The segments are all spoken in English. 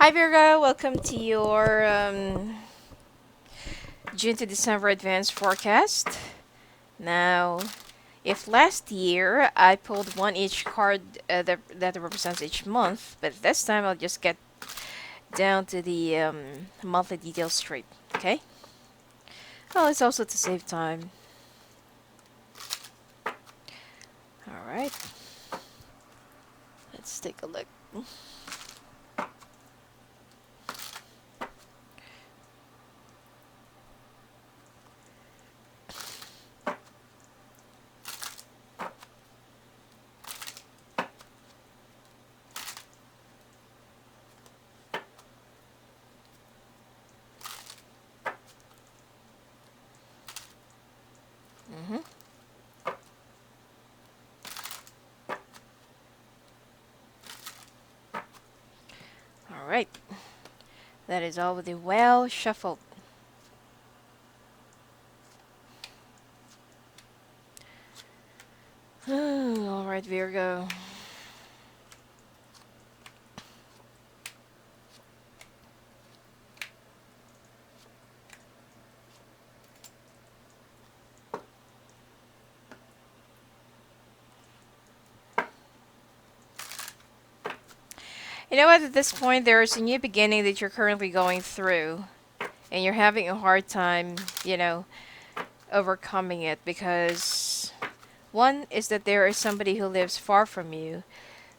Hi Virgo, welcome to your June to December advanced forecast. Now, if last year I pulled one each card that represents each month, but this time I'll just get down to the monthly details straight. Okay? Well, it's also to save time. All right, let's take a look. Mhm. All right, that is all with the well shuffled. All right, Virgo. You know what? At this point, there is a new beginning that you're currently going through, and you're having a hard time, overcoming it because one is that there is somebody who lives far from you,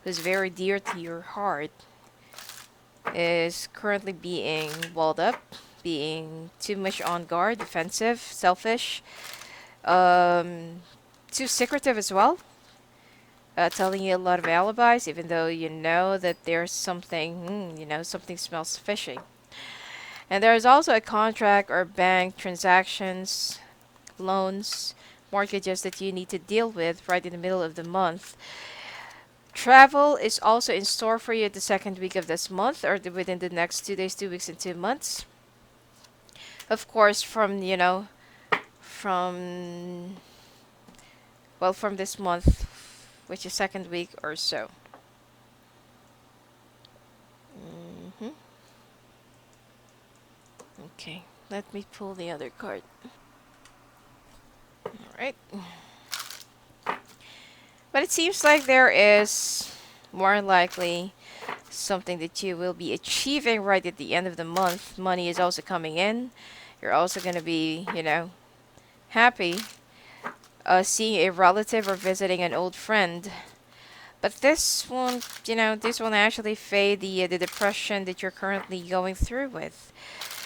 who's very dear to your heart, is currently being walled up, being too much on guard, defensive, selfish, um, too secretive as well. Telling you a lot of alibis, even though you know that there's something, something smells fishy. And there's also a contract or bank transactions, loans, mortgages that you need to deal with right in the middle of the month. Travel is also in store for you the second week of this month or within the next 2 days, 2 weeks, and 2 months. Of course, from, from this month, which is second week or so. hmm Okay, let me pull the other card. All right. But it seems like there is more likely something that you will be achieving right at the end of the month. Money is also coming in. You're also going to be, happy seeing a relative or visiting an old friend. But this won't actually fade the depression that you're currently going through with.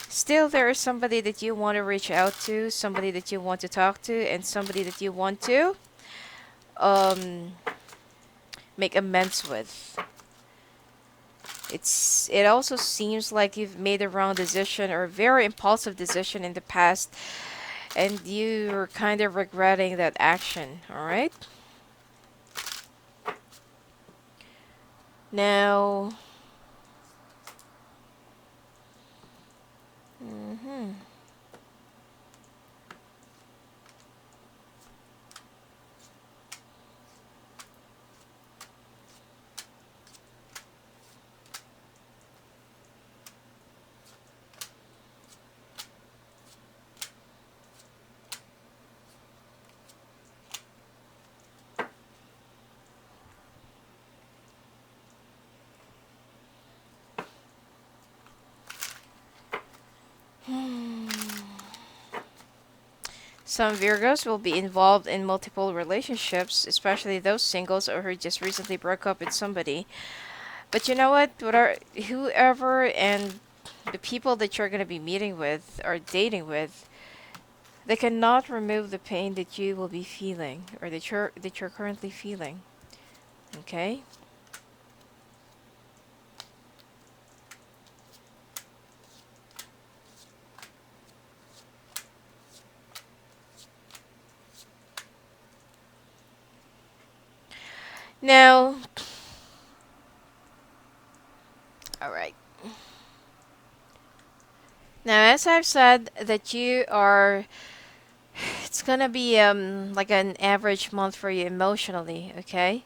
Still, there is somebody that you want to reach out to, somebody that you want to talk to, and somebody that you want to um, make amends with. It also seems like you've made a wrong decision or a very impulsive decision in the past, and you're kind of regretting that action. All right. Now. hmm Some Virgos will be involved in multiple relationships, especially those singles or who just recently broke up with somebody. But you know what? Whoever and the people that you're going to be meeting with or dating with, they cannot remove the pain that you will be feeling or that you're currently feeling. Okay? Now, all right. Now, as I've said, that you are, it's gonna be like an average month for you emotionally. Okay,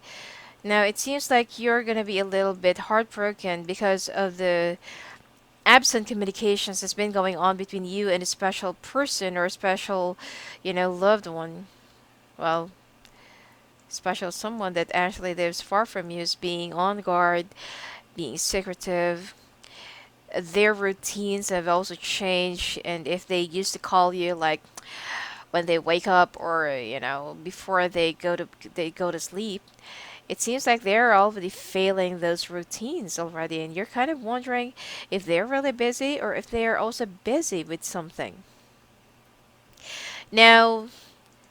Now, it seems like you're going to be a little bit heartbroken because of the absent communications that's been going on between you and a special person or a special, loved one. Well, special someone that actually lives far from you is being on guard, being secretive. Their routines have also changed, and if they used to call you like when they wake up or before they go to sleep, it seems like they're already failing those routines already, and you're kind of wondering if they're really busy or if they're also busy with something. Now,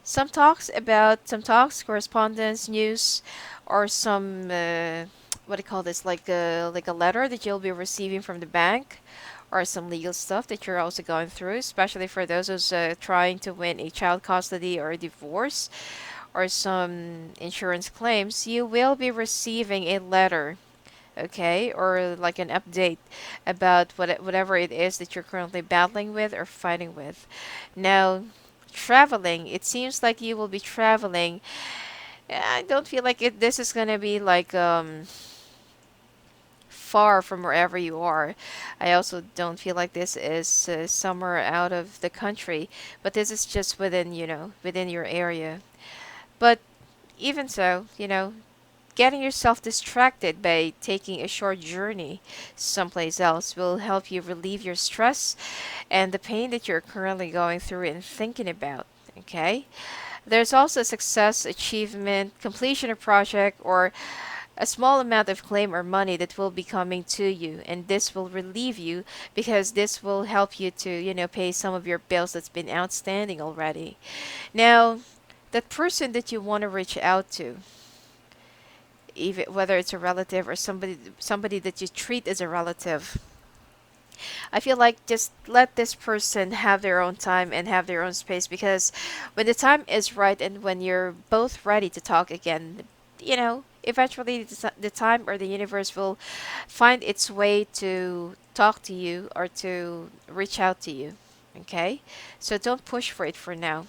some talks, correspondence, news, or some what do you call this? Like a letter that you'll be receiving from the bank, or some legal stuff that you're also going through, especially for those who's trying to win a child custody or a divorce or some insurance claims. You will be receiving a letter, okay, or like an update about whatever it is that you're currently battling with or fighting with. Now, traveling, it seems like you will be traveling. I don't feel like this is gonna be like far from wherever you are. I also don't feel like this is somewhere out of the country, but this is just within your area. But even so, getting yourself distracted by taking a short journey someplace else will help you relieve your stress and the pain that you're currently going through and thinking about. Okay? There's also success, achievement, completion of project, or a small amount of claim or money that will be coming to you, and this will relieve you because this will help you to pay some of your bills that's been outstanding already. Now, that person that you want to reach out to, even whether it's a relative or somebody that you treat as a relative, I feel like just let this person have their own time and have their own space, because when the time is right and when you're both ready to talk again, eventually the time or the universe will find its way to talk to you or to reach out to you. Okay? So don't push for it for now.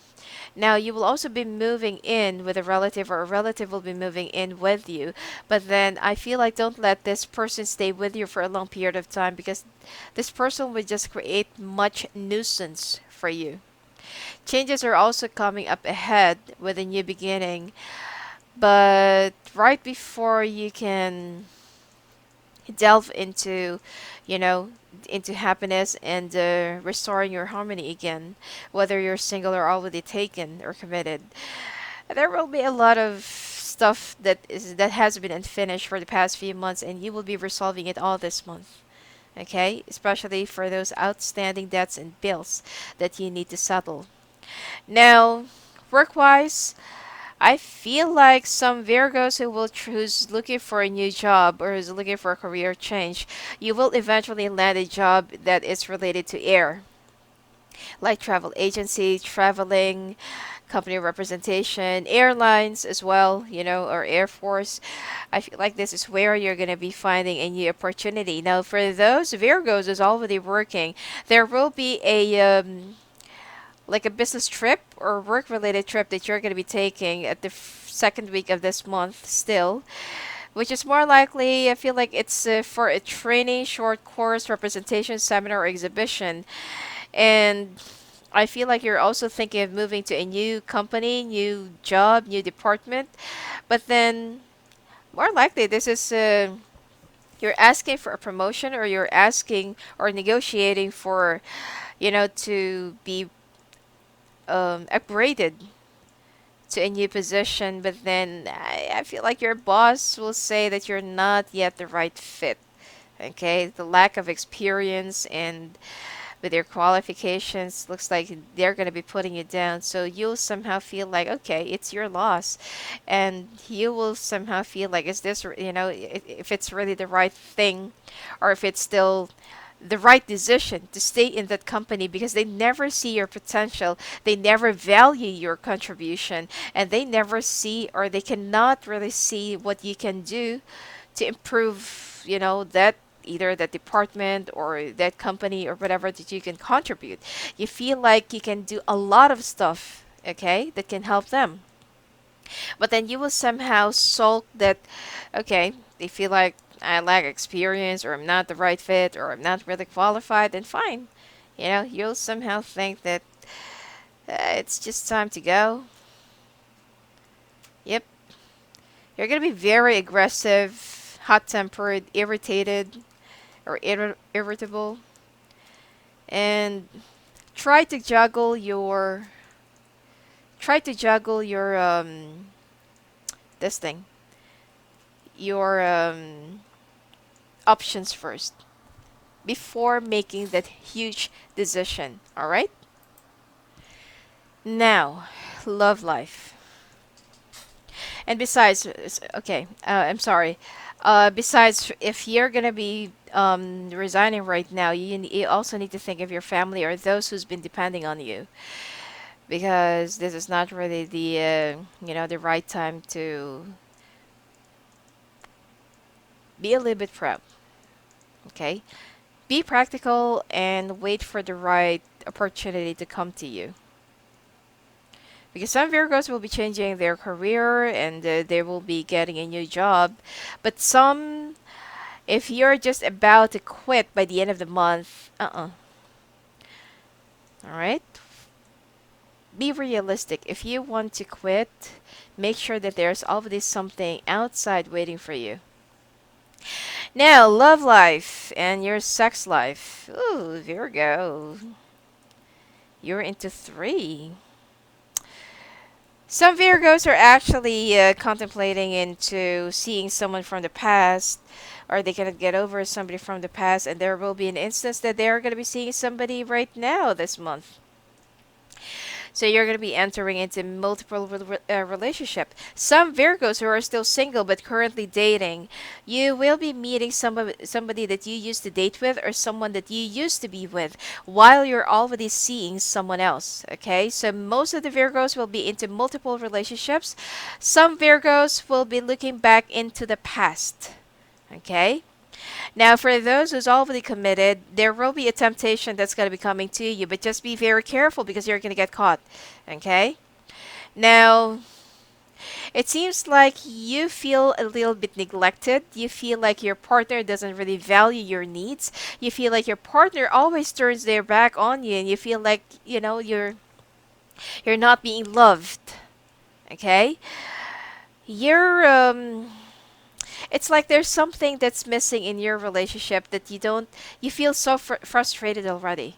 Now, you will also be moving in with a relative, or a relative will be moving in with you. But then I feel like don't let this person stay with you for a long period of time, because this person will just create much nuisance for you. Changes are also coming up ahead with a new beginning, but right before you can delve you know, into happiness and restoring your harmony again, whether you're single or already taken or committed, there will be a lot of stuff that has been unfinished for the past few months, and you will be resolving it all this month. Okay, especially for those outstanding debts and bills that you need to settle. Now, work-wise, I feel like some Virgos who's looking for a new job or who's looking for a career change, you will eventually land a job that is related to air, like travel agency, traveling, company representation, airlines as well, or Air Force. I feel like this is where you're going to be finding a new opportunity. Now, for those Virgos who's already working, there will be a like a business trip or work related trip that you're going to be taking at the second week of this month still, which is more likely, I feel like it's for a training, short course, representation, seminar, or exhibition. And I feel like you're also thinking of moving to a new company, new job, new department. But then, more likely, this is you're asking for a promotion, or you're asking or negotiating for, to be upgraded to a new position. But then I feel like your boss will say that you're not yet the right fit. Okay, the lack of experience and with your qualifications looks like they're going to be putting you down, so you'll somehow feel like, okay, it's your loss, and you will somehow feel like, is this if it's really the right thing, or if it's still the right decision to stay in that company, because they never see your potential, they never value your contribution, and they never see, or they cannot really see what you can do to improve, that either that department or that company or whatever that you can contribute. You feel like you can do a lot of stuff, okay, that can help them. But then you will somehow sulk that, okay, they feel like I lack experience, or I'm not the right fit, or I'm not really qualified, then fine. You'll somehow think that it's just time to go. Yep. You're going to be very aggressive, hot tempered, irritated, or irritable. And try to juggle your. Try to juggle your, this thing, your, options first before making that huge decision. All right? Now, love life. And besides, okay, I'm sorry. Besides, if you're gonna be resigning right now, you also need to think of your family or those who's been depending on you, because this is not really the right time to be a little bit proud. Okay, be practical and wait for the right opportunity to come to you. Because some Virgos will be changing their career and they will be getting a new job. But some, if you're just about to quit by the end of the month, Alright? Be realistic. If you want to quit, make sure that there's already something outside waiting for you. Now, love life and your sex life. Ooh, Virgo. You're into three. Some Virgos are actually contemplating into seeing someone from the past, or they cannot get over somebody from the past, and there will be an instance that they're going to be seeing somebody right now this month. So you're going to be entering into multiple relationship. Some Virgos who are still single but currently dating, you will be meeting somebody that you used to date with, or someone that you used to be with, while you're already seeing someone else. Okay, so most of the Virgos will be into multiple relationships. Some Virgos will be looking back into the past. Okay. Now, for those who's already committed, there will be a temptation that's going to be coming to you, but just be very careful because you're going to get caught. Okay? Now, it seems like you feel a little bit neglected. You feel like your partner doesn't really value your needs. You feel like your partner always turns their back on you, and you feel like, you're not being loved. Okay? You're it's like there's something that's missing in your relationship that you feel so frustrated already,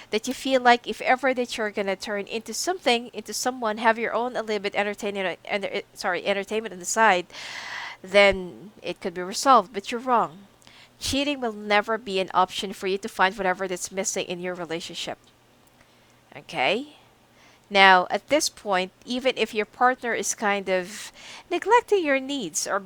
that you feel like if ever that you're gonna turn into something, into someone, have your own a little bit entertainment on the side, then it could be resolved. But you're wrong. Cheating will never be an option for you to find whatever that's missing in your relationship. Okay. Now, at this point, even if your partner is kind of neglecting your needs, or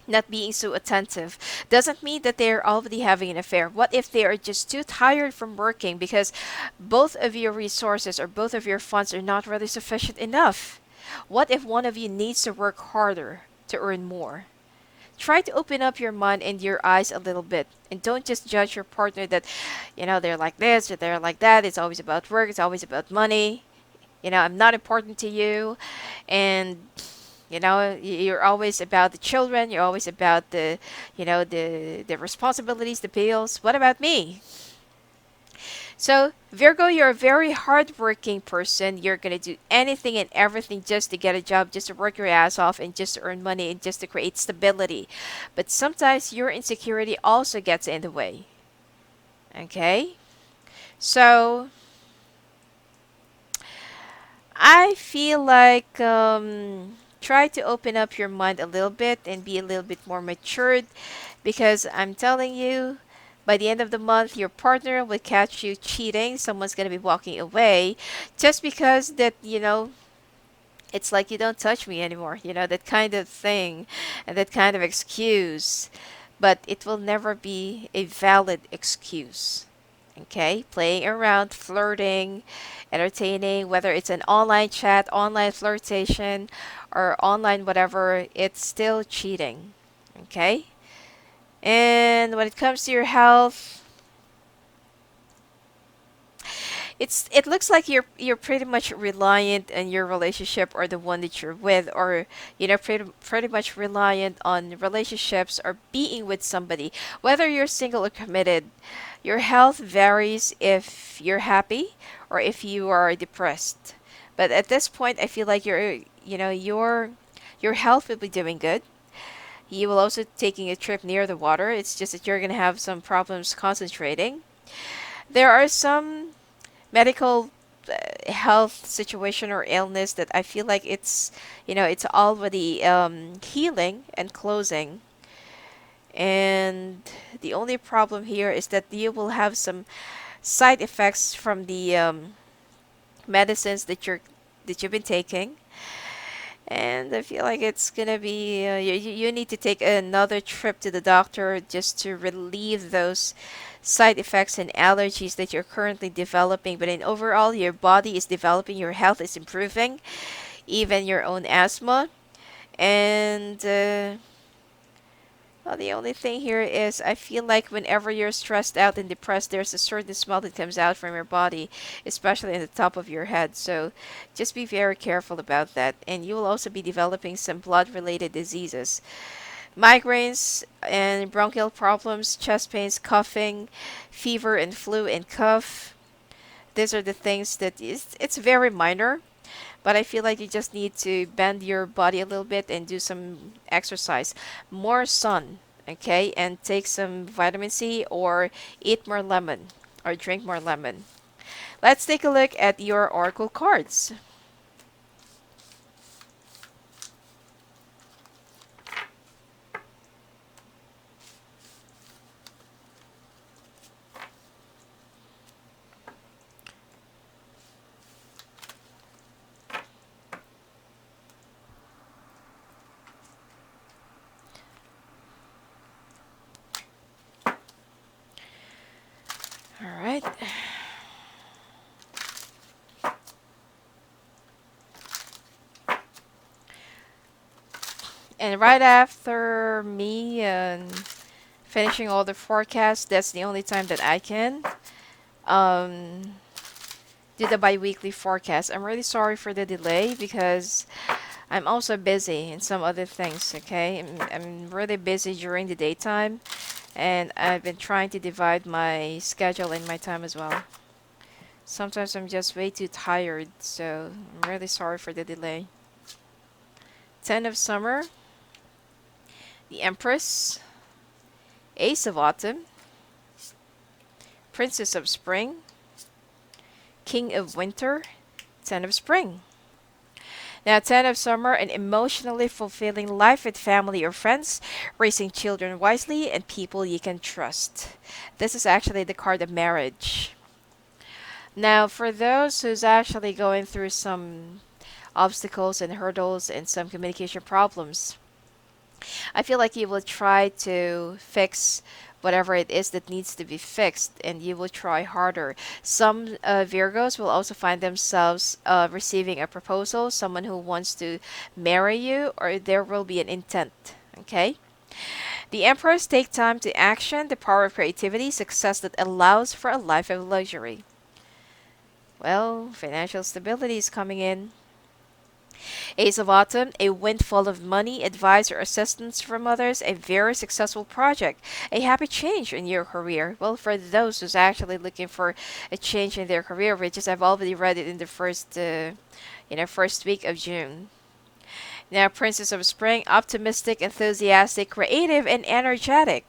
not being so attentive, doesn't mean that they're already having an affair. What if they are just too tired from working because both of your resources or both of your funds are not really sufficient enough? What if one of you needs to work harder to earn more? Try to open up your mind and your eyes a little bit, and don't just judge your partner that they're like this or they're like that. It's always about work, it's always about money. I'm not important to you, and you're always about the children, you're always about the responsibilities, the bills. What about me? So, Virgo, you're a very hardworking person. You're going to do anything and everything just to get a job, just to work your ass off, and just to earn money, and just to create stability. But sometimes your insecurity also gets in the way. Okay? So, I feel like try to open up your mind a little bit and be a little bit more matured, because I'm telling you, by the end of the month, your partner will catch you cheating. Someone's going to be walking away just because it's like you don't touch me anymore, that kind of thing, and that kind of excuse. But it will never be a valid excuse. Okay, playing around, flirting, entertaining, whether it's an online chat, online flirtation, or online whatever, it's still cheating. Okay? And when it comes to your health, it looks like you're pretty much reliant on your relationship or the one that you're with, or pretty much reliant on relationships or being with somebody, whether you're single or committed. Your health varies if you're happy or if you are depressed. But at this point, I feel like your health will be doing good. You will also taking a trip near the water. It's just that you're gonna have some problems concentrating. There are some medical health situation or illness that I feel like it's already healing and closing. And the only problem here is that you will have some side effects from the medicines that you've been taking. And I feel like it's gonna be you need to take another trip to the doctor just to relieve those side effects and allergies that you're currently developing. But in overall, your body is developing, your health is improving, even your own asthma. And well, the only thing here is I feel like whenever you're stressed out and depressed, there's a certain smell that comes out from your body, especially in the top of your head. So just be very careful about that. And you will also be developing some blood-related diseases. Migraines and bronchial problems, chest pains, coughing, fever and flu and cough. These are the things that it's very minor, but I feel like you just need to bend your body a little bit and do some exercise. More sun, okay? And take some vitamin C or eat more lemon or drink more lemon. Let's take a look at your oracle cards. All right. And right after me finishing all the forecasts, that's the only time that I can um, do the bi-weekly forecast. I'm really sorry for the delay because I'm also busy in some other things, okay? I'm really busy during the daytime, and I've been trying to divide my schedule and my time as well. Sometimes I'm just way too tired, so I'm really sorry for the delay. Ten of Summer, the Empress, Ace of Autumn, Princess of Spring, King of Winter, Ten of Spring. Now, Ten of Summer, an emotionally fulfilling life with family or friends, raising children wisely, and people you can trust. This is actually the card of marriage. Now, for those who's actually going through some obstacles and hurdles and some communication problems, I feel like you will try to fix whatever it is that needs to be fixed, and you will try harder. Some Virgos will also find themselves receiving a proposal, someone who wants to marry you, or there will be an intent. Okay? The Emperors take time to action, the power of creativity, success that allows for a life of luxury. Well, financial stability is coming in. Ace of Autumn, a windfall of money, advice, or assistance from others, a very successful project, a happy change in your career. Well, for those who's actually looking for a change in their career, which is I've already read it in the first week of June. Now, Princess of Spring, optimistic, enthusiastic, creative, and energetic.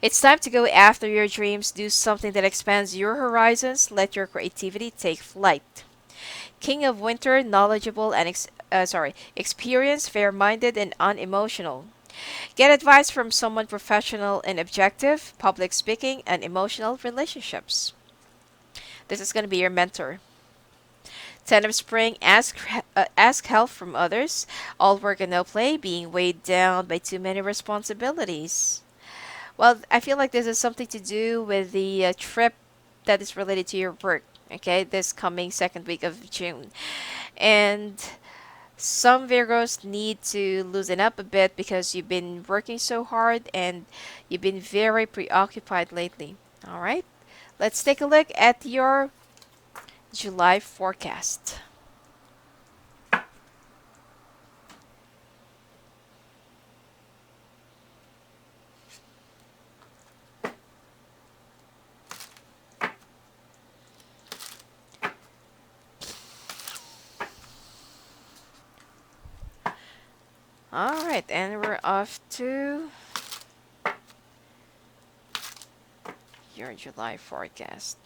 It's time to go after your dreams, do something that expands your horizons, let your creativity take flight. King of Winter, knowledgeable and experienced, fair-minded, and unemotional. Get advice from someone professional and objective, public speaking, and emotional relationships. This is going to be your mentor. Ten of Spring, ask help from others. All work and no play, being weighed down by too many responsibilities. Well, I feel like this is something to do with the trip that is related to your work. Okay, this coming second week of June. And some Virgos need to loosen up a bit because you've been working so hard and you've been very preoccupied lately. All right, Let's take a look at your July forecast. Alright, and we're off to your July forecast.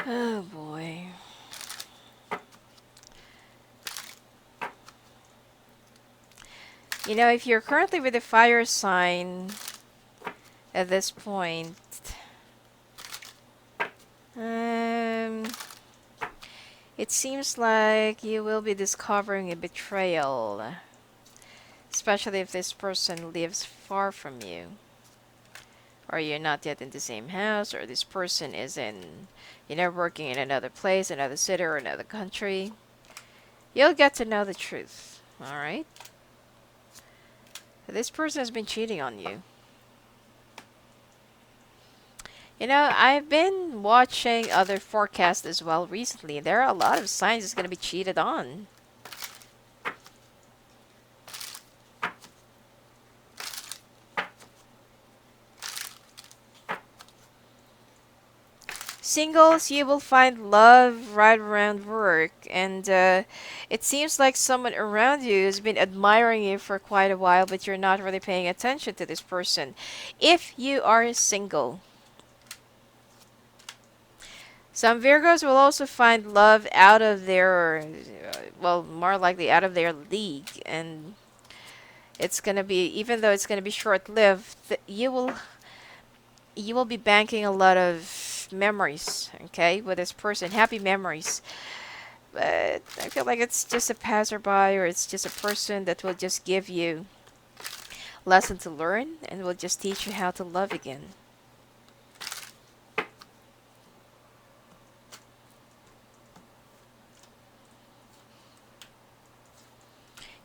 Oh boy. You know, if you're currently with a fire sign at this point, um, it seems like you will be discovering a betrayal, especially if this person lives far from you, or you're not yet in the same house, or this person is in, working in another place, another city, or another country. You'll get to know the truth, alright? This person has been cheating on you. You know, I've been watching other forecasts as well recently. There are a lot of signs it's going to be cheated on. Singles, you will find love right around work, and it seems like someone around you has been admiring you for quite a while, but you're not really paying attention to this person. If you are single, some Virgos will also find love out of their, well, more likely out of their league, and it's gonna be, even though it's gonna be short-lived, you will be banking a lot of memories, okay, with this person, happy memories. But I feel like it's just a passerby, or it's just a person that will just give you lesson to learn and will just teach you how to love again.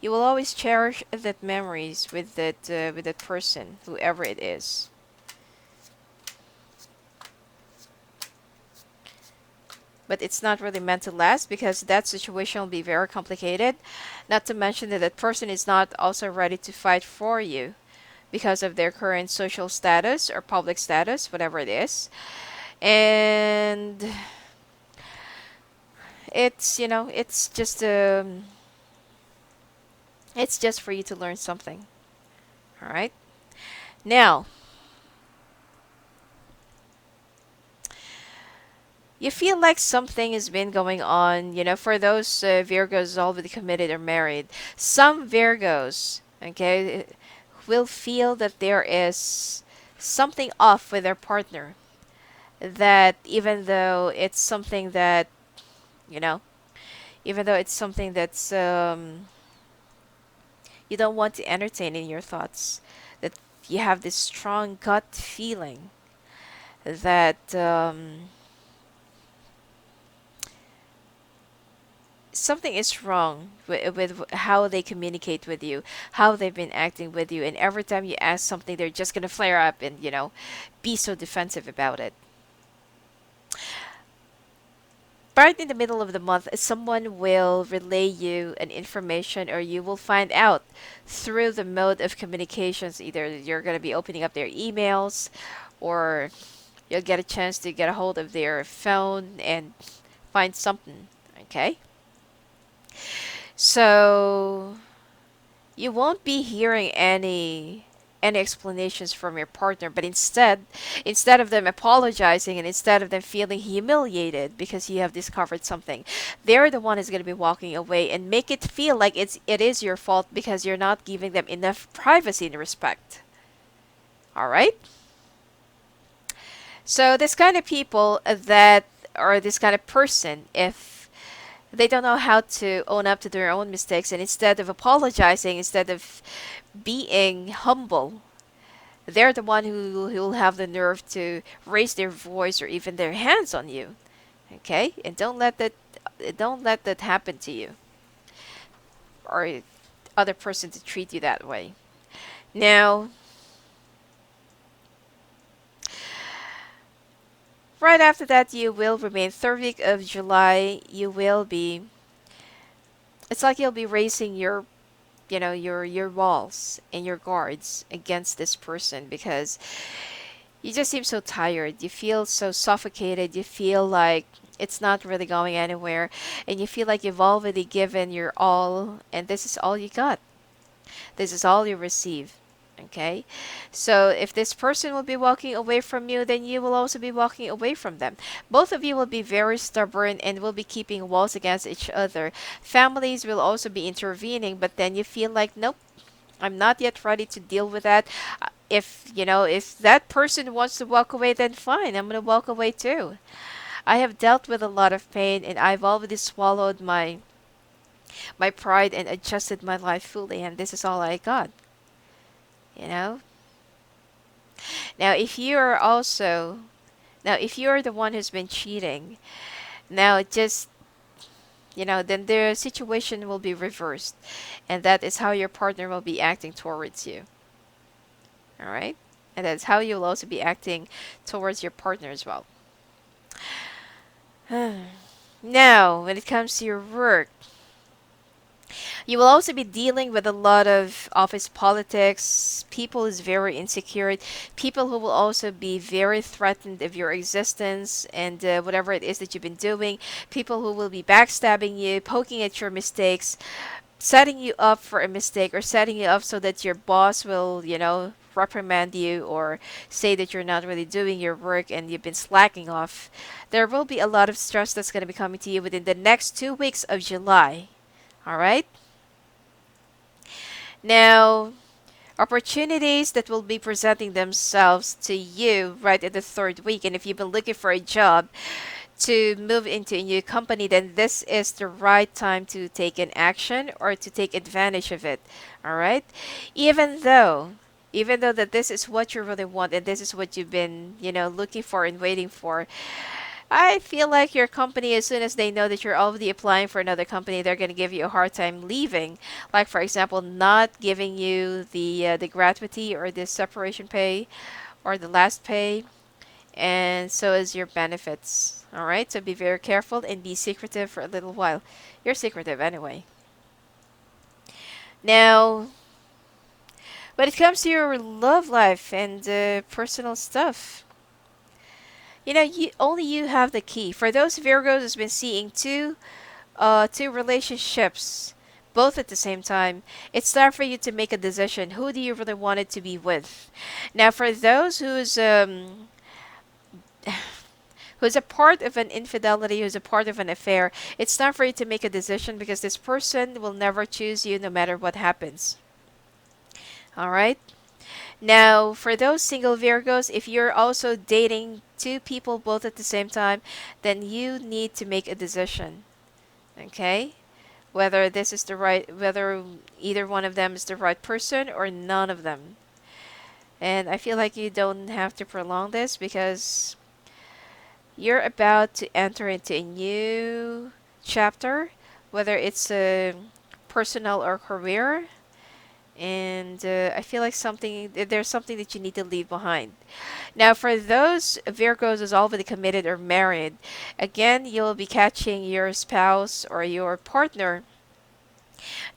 You will always cherish that memories with that person, whoever it is. But it's not really meant to last because that situation will be very complicated. Not to mention that that person is not also ready to fight for you because of their current social status or public status, whatever it is. And it's just for you to learn something. All right. Now, you feel like something has been going on, for those Virgos already committed or married. Some Virgos, okay, will feel that there is something off with their partner. That you know, even though it's something that's you don't want to entertain in your thoughts, that you have this strong gut feeling that something is wrong with how they communicate with you, how they've been acting with you, and every time you ask something, they're just gonna flare up and be so defensive about it. Right in the middle of the month, someone will relay you an information, or you will find out through the mode of communications. Either you're gonna be opening up their emails, or you'll get a chance to get a hold of their phone and find something. Okay. So you won't be hearing any. any explanations from your partner, but instead of them apologizing and instead of them feeling humiliated because you have discovered something, they're the one who's going to be walking away and make it feel like it is your fault because you're not giving them enough privacy and respect. All right? So this kind of people that or this kind of person, if they don't know how to own up to their own mistakes, and instead of apologizing, instead of being humble, they're the one who will have the nerve to raise their voice or even their hands on you. Okay? And don't let that happen to you or other person to treat you that way. Now, right after that, you will remain. Third week of July, you will be. It's like you'll be raising your walls and your guards against this person because you just seem so tired. You feel so suffocated. You feel like it's not really going anywhere, and you feel like you've already given your all, and this is all you got. This is all you receive. Okay? So if this person will be walking away from you, then you will also be walking away from them. Both of you will be very stubborn and will be keeping walls against each other. Families will also be intervening, but then you feel like, nope, I'm not yet ready to deal with that. If that person wants to walk away, then fine, I'm going to walk away too. I have dealt with a lot of pain and I've already swallowed my pride and adjusted my life fully, and this is all I got. You know? Now, if you're the one who's been cheating, now then the situation will be reversed, and that is how your partner will be acting towards you. All right? And that's how you'll also be acting towards your partner as well. Now, when it comes to your work, you will also be dealing with a lot of office politics. People is very insecure. People who will also be very threatened of your existence and whatever it is that you've been doing. People who will be backstabbing you, poking at your mistakes, setting you up for a mistake, or setting you up so that your boss will, reprimand you or say that you're not really doing your work and you've been slacking off. There will be a lot of stress that's going to be coming to you within the next 2 weeks of July. All right? Now, opportunities that will be presenting themselves to you right in the third week. And if you've been looking for a job to move into a new company, then this is the right time to take an action or to take advantage of it. All right? Even though that this is what you really want and this is what you've been, looking for and waiting for, I feel like your company, as soon as they know that you're already applying for another company, they're going to give you a hard time leaving. Like, for example, not giving you the gratuity or the separation pay or the last pay, and so is your benefits. All right, so be very careful and be secretive for a little while. You're secretive anyway. Now, when it comes to your love life and personal stuff, you have the key. For those Virgos who's been seeing two relationships both at the same time, it's time for you to make a decision. Who do you really want it to be with? Now, for those who's a part of an infidelity, who's a part of an affair, it's time for you to make a decision because this person will never choose you no matter what happens. All right? Now, for those single Virgos, if you're also dating two people both at the same time, then you need to make a decision. Okay? Whether either one of them is the right person or none of them. And I feel like you don't have to prolong this because you're about to enter into a new chapter, whether it's a personal or career, and I feel like there's something that you need to leave behind. Now, for those Virgos who's already committed or married, again, you'll be catching your spouse or your partner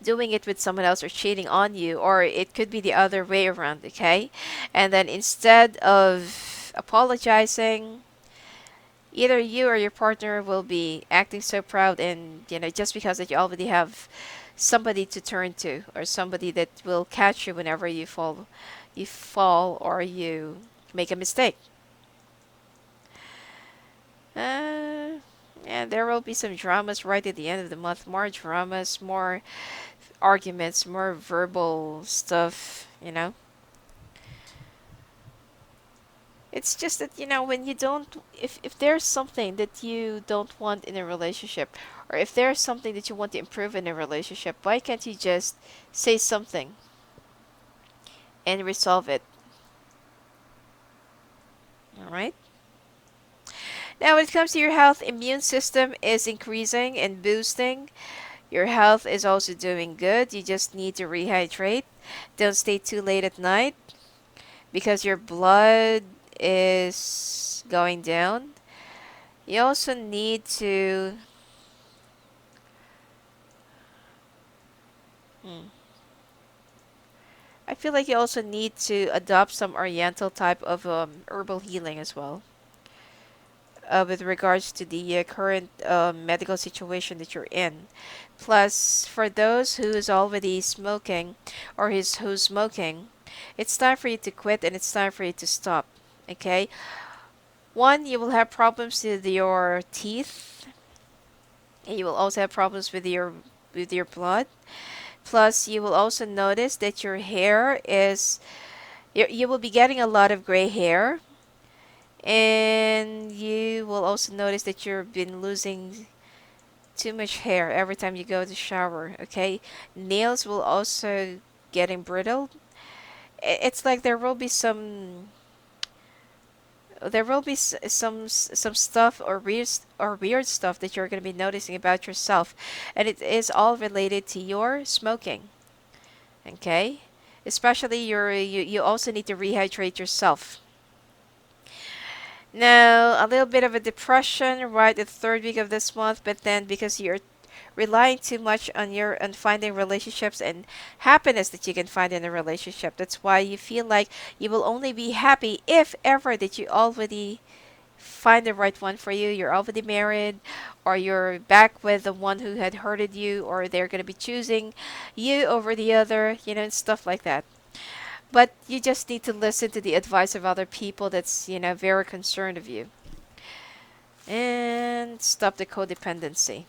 doing it with someone else or cheating on you, or it could be the other way around, okay? And then instead of apologizing, either you or your partner will be acting so proud and, just because that you already have somebody to turn to or somebody that will catch you whenever you fall you fall or you make a mistake. Uh, yeah, there will be some dramas right at the end of the month. More dramas, more arguments, more verbal stuff, you know. It's just that, when you don't, if there's something that you don't want in a relationship, or if there's something that you want to improve in a relationship, why can't you just say something and resolve it? All right? Now, when it comes to your health, immune system is increasing and boosting. Your health is also doing good. You just need to rehydrate. Don't stay too late at night because your blood is going down. You also need to. Hmm, I feel like you also need to adopt some oriental type of herbal healing as well. With regards to the current medical situation that you're in. Plus, for those who is already smoking or who's smoking, it's time for you to quit and it's time for you to stop. Okay? One, you will have problems with your teeth, and you will also have problems with your blood. Plus, you will also notice that your hair is you will be getting a lot of gray hair, and you will also notice that you've been losing too much hair every time you go to shower. Okay, nails will also getting brittle. It's like there will be some stuff or weird stuff that you're going to be noticing about yourself, and it is all related to your smoking. Okay, especially you also need to rehydrate yourself. Now, a little bit of a depression right at the third week of this month, but then because you're relying too much on finding relationships and happiness that you can find in a relationship, that's why you feel like you will only be happy if ever that you already find the right one for you. You're already married, or you're back with the one who had hurted you, or they're going to be choosing you over the other, and stuff like that. But you just need to listen to the advice of other people that's, very concerned of you. And stop the codependency.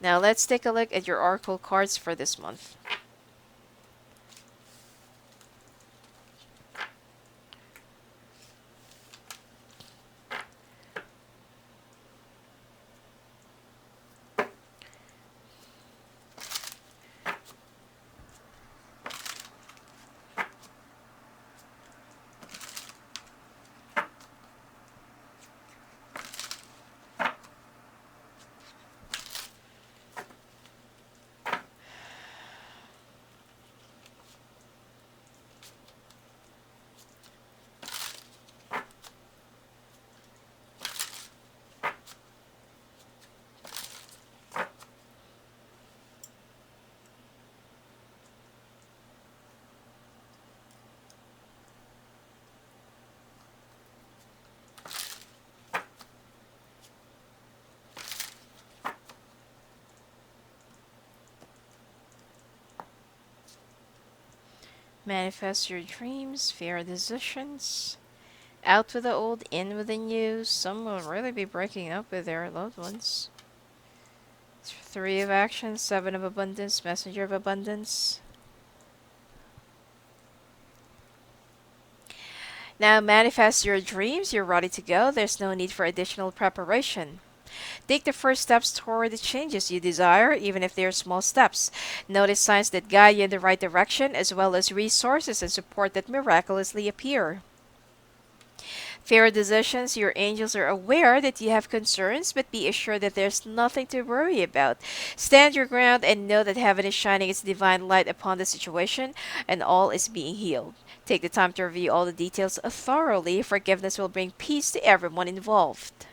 Now let's take a look at your oracle cards for this month. Manifest your dreams, fear decisions. Out with the old, in with the new. Some will really be breaking up with their loved ones. Three of Action, Seven of Abundance, Messenger of Abundance. Now manifest your dreams. You're ready to go. There's no need for additional preparation. Take the first steps toward the changes you desire, even if they are small steps. Notice signs that guide you in the right direction, as well as resources and support that miraculously appear. Fear decisions, your angels are aware that you have concerns, but be assured that there's nothing to worry about. Stand your ground and know that heaven is shining its divine light upon the situation, and all is being healed. Take the time to review all the details thoroughly. Forgiveness will bring peace to everyone involved.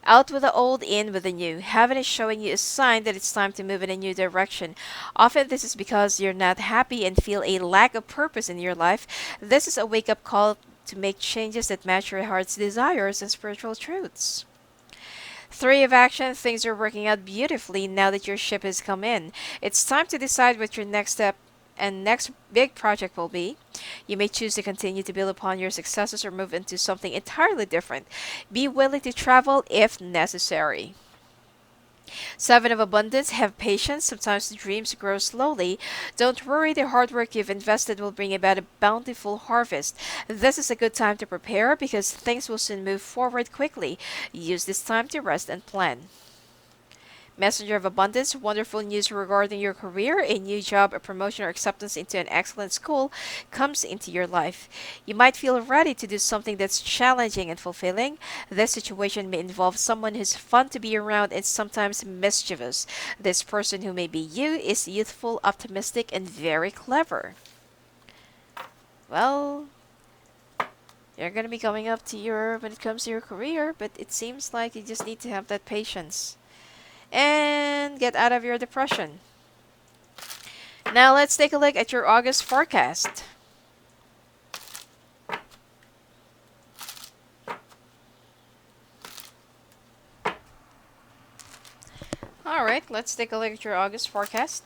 Out with the old, in with the new. Heaven is showing you a sign that it's time to move in a new direction. Often, this is because you're not happy and feel a lack of purpose in your life. This is a wake up call to make changes that match your heart's desires and spiritual truths. Three of Action, things are working out beautifully now that your ship has come in. It's time to decide what your next step and next big project will be. You may choose to continue to build upon your successes or move into something entirely different. Be willing to travel if necessary. Seven of Abundance, have patience. Sometimes the dreams grow slowly. Don't worry, the hard work you've invested will bring about a bountiful harvest. This is a good time to prepare because things will soon move forward quickly. Use this time to rest and plan. Messenger of Abundance, wonderful news regarding your career. A new job, a promotion, or acceptance into an excellent school comes into your life. You might feel ready to do something that's challenging and fulfilling. This situation may involve someone who's fun to be around and sometimes mischievous. This person, who may be you, is youthful, optimistic, and very clever. Well, you're going to be coming up to your when it comes to your career, but it seems like you just need to have that patience and get out of your depression. Now let's take a look at your August forecast. Alright, let's take a look at your August forecast.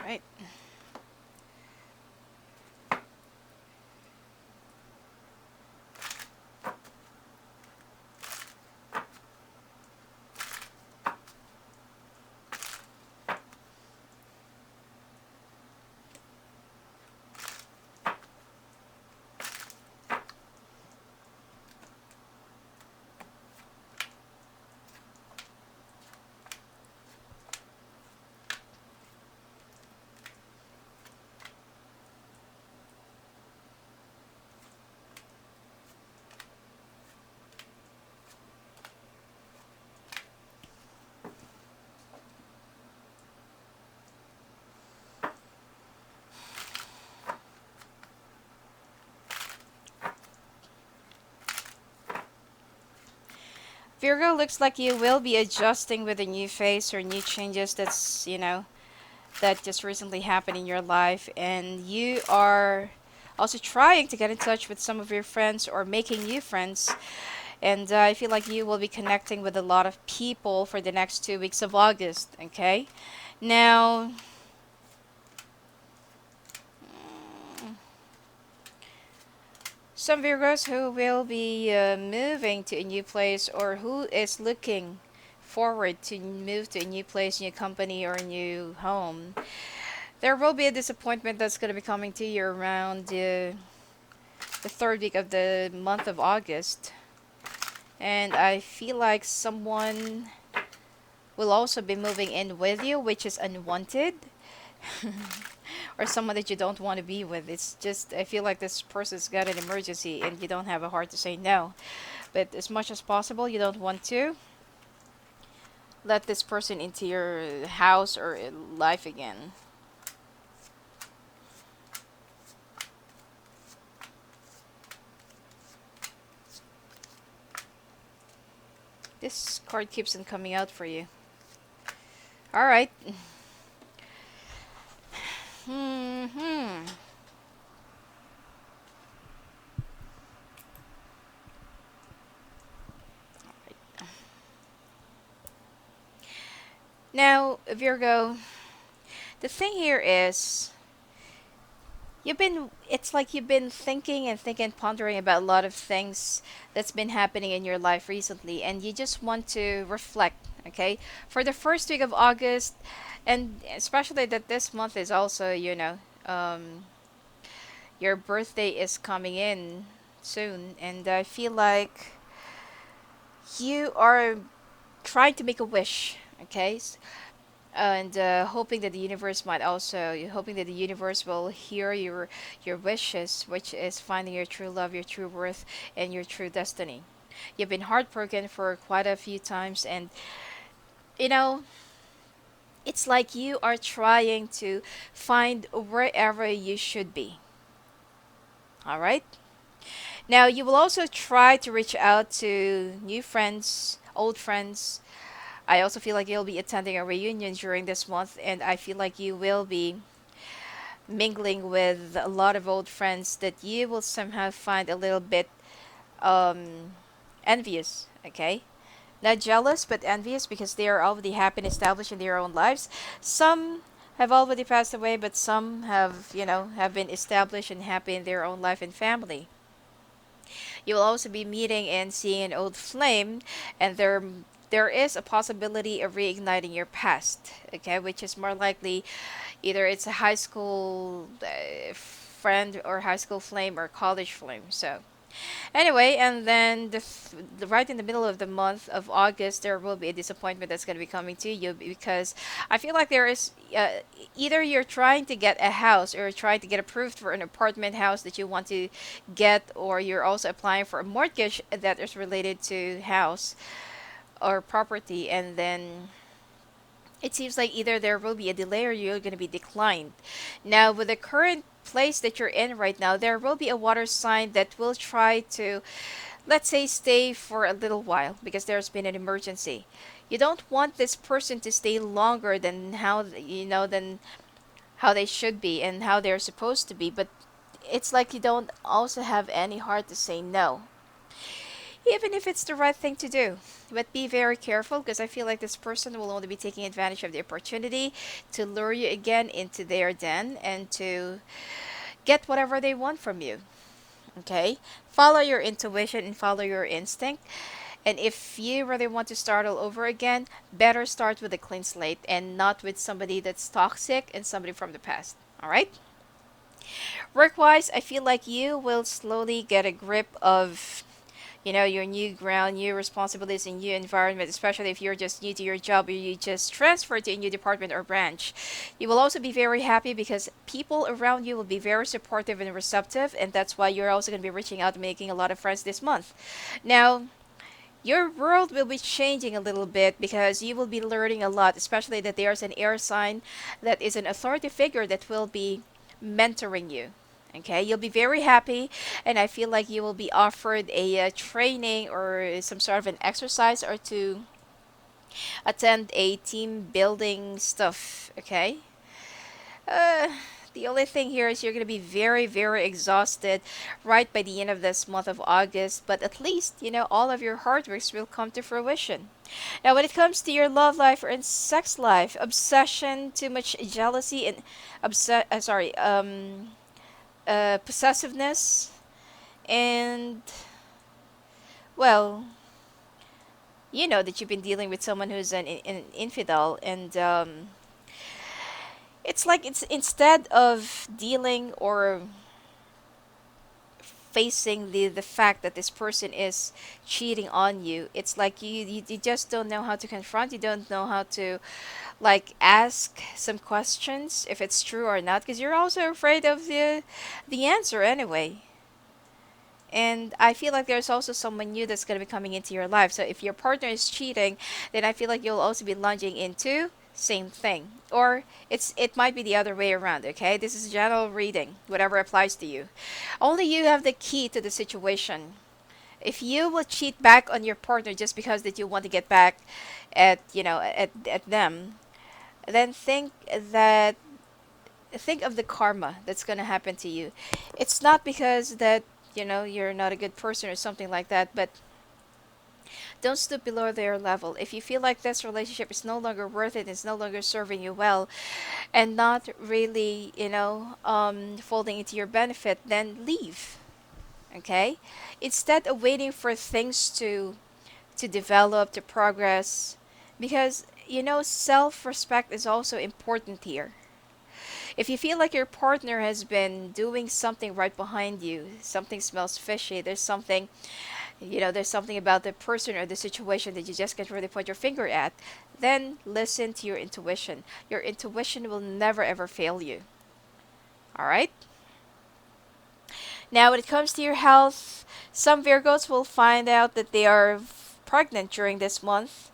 Alright. Virgo, looks like you will be adjusting with a new phase or new changes that just recently happened in your life, and you are also trying to get in touch with some of your friends or making new friends. And I feel like you will be connecting with a lot of people for the next 2 weeks of August. Okay, now some Virgos who will be moving to a new place or who is looking forward to move to a new place, new company, or a new home. There will be a disappointment that's going to be coming to you around the third week of the month of August. And I feel like someone will also be moving in with you, which is unwanted. Or someone that you don't want to be with. It's just, I feel like this person's got an emergency and you don't have a heart to say no. But as much as possible, you don't want to let this person into your house or life again. This card keeps on coming out for you. Alright. Now, Virgo, the thing here is it's like you've been thinking and thinking, pondering about a lot of things that's been happening in your life recently, and you just want to reflect, okay? For the first week of August, and especially that this month is also, your birthday is coming in soon, and I feel like you are trying to make a wish, okay? And hoping that the universe might also you're hoping that the universe will hear your wishes, which is finding your true love, your true worth, and your true destiny. You've been heartbroken for quite a few times, and you know, it's like you are trying to find wherever you should be. All right? Now, you will also try to reach out to new friends, old friends. I also feel like you'll be attending a reunion during this month, and I feel like you will be mingling with a lot of old friends that you will somehow find a little bit um, envious, okay? Not jealous, but envious because they are already happy and established in their own lives. Some have already passed away, but some have, have been established and happy in their own life and family. You will also be meeting and seeing an old flame, and there is a possibility of reigniting your past, okay, which is more likely either it's a high school friend or high school flame or college flame. So anyway, and then right in the middle of the month of August, there will be a disappointment that's going to be coming to you because I feel like there is either you're trying to get a house or you're trying to get approved for an apartment house that you want to get, or you're also applying for a mortgage that is related to house or property, and then it seems like either there will be a delay or you're going to be declined. Now, with the current place that you're in right now, there will be a water sign that will try to, let's say, stay for a little while because there's been an emergency. You don't want this person to stay longer than than how they should be and how they're supposed to be, but it's like you don't also have any heart to say no, even if it's the right thing to do. But be very careful because I feel like this person will only be taking advantage of the opportunity to lure you again into their den and to get whatever they want from you. Okay? Follow your intuition and follow your instinct. And if you really want to start all over again, better start with a clean slate and not with somebody that's toxic and somebody from the past. All right? Work wise, I feel like you will slowly get a grip of your new ground, new responsibilities, and new environment, especially if you're just new to your job or you just transferred to a new department or branch. You will also be very happy because people around you will be very supportive and receptive, and that's why you're also going to be reaching out and making a lot of friends this month. Now, your world will be changing a little bit because you will be learning a lot, especially that there's an air sign that is an authority figure that will be mentoring you. Okay, you'll be very happy, and I feel like you will be offered a training or some sort of an exercise or to attend a team building stuff. Okay, uh, the only thing here is you're going to be very, very exhausted right by the end of this month of August, but at least, all of your hard works will come to fruition. Now, when it comes to your love life or in sex life, obsession, too much jealousy, and possessiveness, and, well, you know that you've been dealing with someone who's an infidel, and it's like it's instead of dealing or facing the fact that this person is cheating on you, it's like you just don't know how to confront, you don't know how to like ask some questions if it's true or not because you're also afraid of the answer anyway. And I feel like there's also someone new that's going to be coming into your life. So if your partner is cheating, then I feel like you'll also be lunging into same thing. Or it might be the other way around, okay? This is general reading, whatever applies to you. Only you have the key to the situation. If you will cheat back on your partner just because that you want to get back at them, then think of the karma that's going to happen to you. It's not because that you're not a good person or something like that, but don't stoop below their level. If you feel like this relationship is no longer worth it, it's no longer serving you well, and not really folding into your benefit, then leave. Okay, instead of waiting for things to develop, to progress, because self-respect is also important here. If you feel like your partner has been doing something right behind you, something smells fishy, there's something about the person or the situation that you just can't really put your finger at, then listen to your intuition. Your intuition will never ever fail you. All right? Now, when it comes to your health, some Virgos will find out that they are pregnant during this month,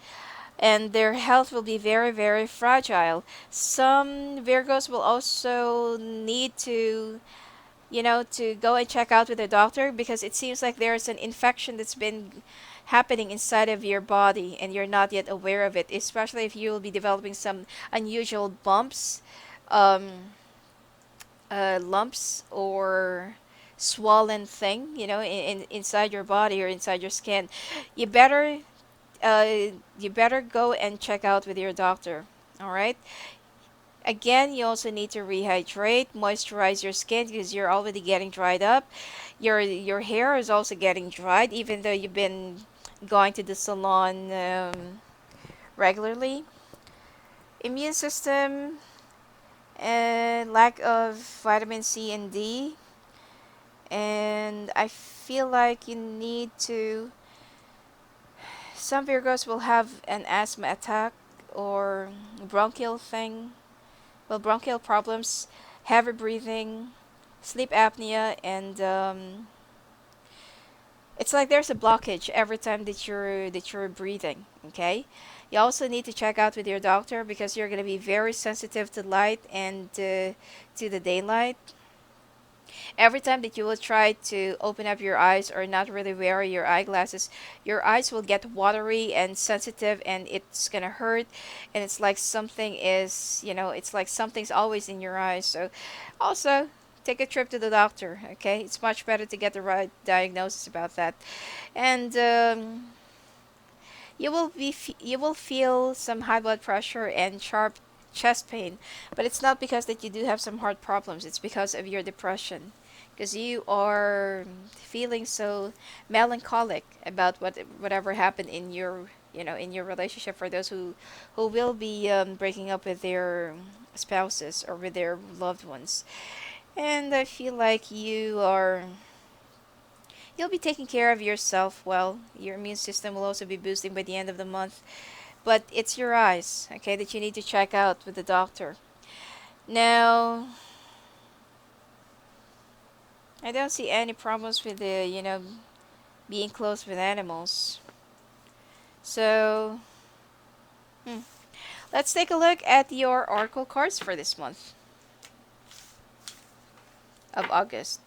and their health will be very, very fragile. Some Virgos will also need to, to go and check out with a doctor because it seems like there's an infection that's been happening inside of your body and you're not yet aware of it, especially if you will be developing some unusual bumps, um, lumps, or swollen thing, inside your body or inside your skin. You better you better go and check out with your doctor. All right. Again, you also need to rehydrate, moisturize your skin because you're already getting dried up. Your hair is also getting dried, even though you've been going to the salon regularly. Immune system and lack of vitamin C and D, and I feel like you need to. Some Virgos will have an asthma attack or bronchial thing. Well, bronchial problems, heavy breathing, sleep apnea, and it's like there's a blockage every time that you're breathing. Okay, you also need to check out with your doctor because you're gonna be very sensitive to light and to the daylight. Every time that you will try to open up your eyes or not really wear your eyeglasses, your eyes will get watery and sensitive and it's gonna hurt. And it's like it's like something's always in your eyes. So, also, take a trip to the doctor, okay? It's much better to get the right diagnosis about that. And you will feel some high blood pressure and sharp chest pain, but it's not because that you do have some heart problems. It's because of your depression, because you are feeling so melancholic about whatever happened in your in your relationship. For those who will be breaking up with their spouses or with their loved ones, and I feel like you'll be taking care of yourself well. Your immune system will also be boosting by the end of the month. But it's your eyes, okay, that you need to check out with the doctor. Now, I don't see any problems with being close with animals. So, hmm, let's take a look at your oracle cards for this month of August.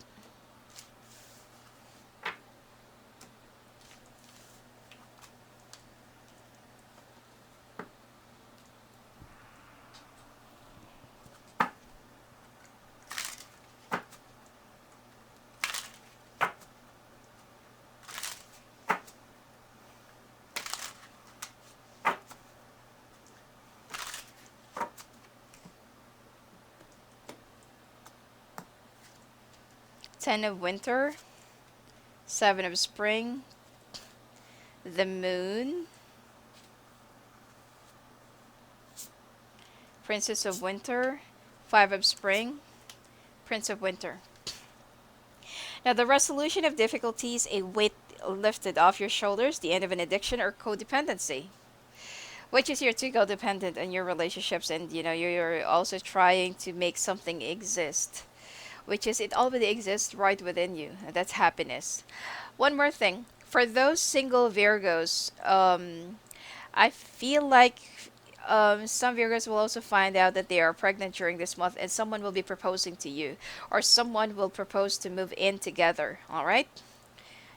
10 of winter, 7 of spring, the moon, princess of winter, 5 of spring, prince of winter. Now, the resolution of difficulties, a weight lifted off your shoulders, the end of an addiction or codependency, which is you're too codependent on your relationships, and you're also trying to make something exist, which is it already exists right within you. And that's happiness. One more thing. For those single Virgos, I feel like some Virgos will also find out that they are pregnant during this month, and someone will be proposing to you, or someone will propose to move in together. All right.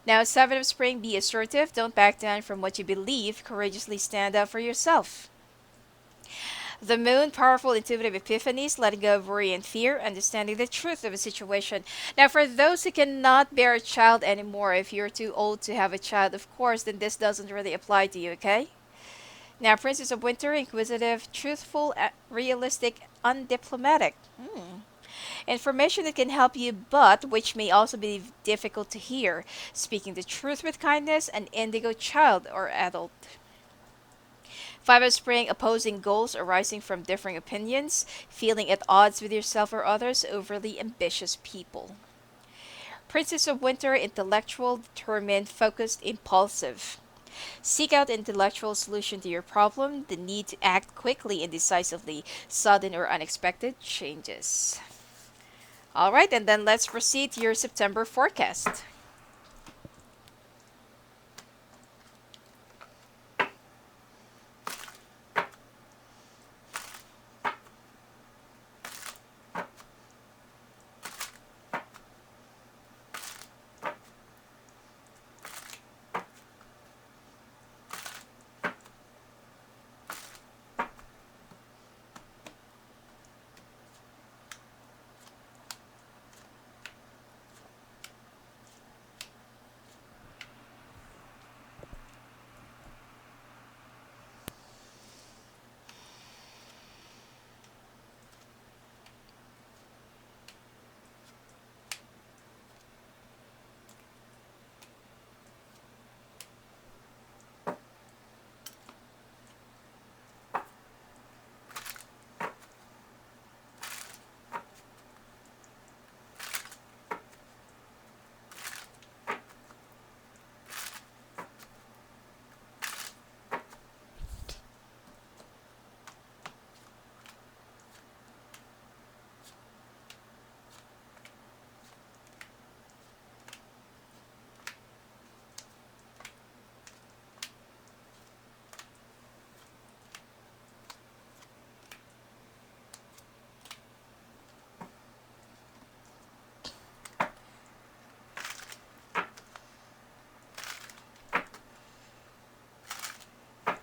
Now, 7 of spring, be assertive. Don't back down from what you believe. Courageously stand up for yourself. The moon, powerful intuitive epiphanies, letting go of worry and fear, understanding the truth of a situation. Now, for those who cannot bear a child anymore, if you're too old to have a child, of course, then this doesn't really apply to you, okay? Now, Princess of Winter, inquisitive, truthful, realistic, undiplomatic. Information that can help you, but which may also be difficult to hear. Speaking the truth with kindness, an indigo child or adult. 5 of spring, opposing goals arising from differing opinions, feeling at odds with yourself or others, overly ambitious people. Princess of winter, intellectual, determined, focused, impulsive. Seek out intellectual solution to your problem, the need to act quickly and decisively, sudden or unexpected changes. All right, and then let's proceed to your September forecast.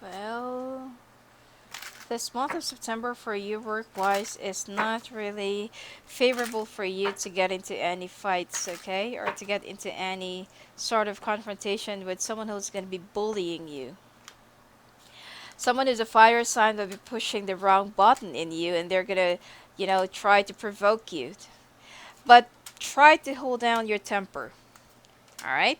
Well, this month of September for you work wise is not really favorable for you to get into any fights, okay? Or to get into any sort of confrontation with someone who's going to be bullying you. Someone who's a fire sign will be pushing the wrong button in you and they're going to, try to provoke you. But try to hold down your temper, all right?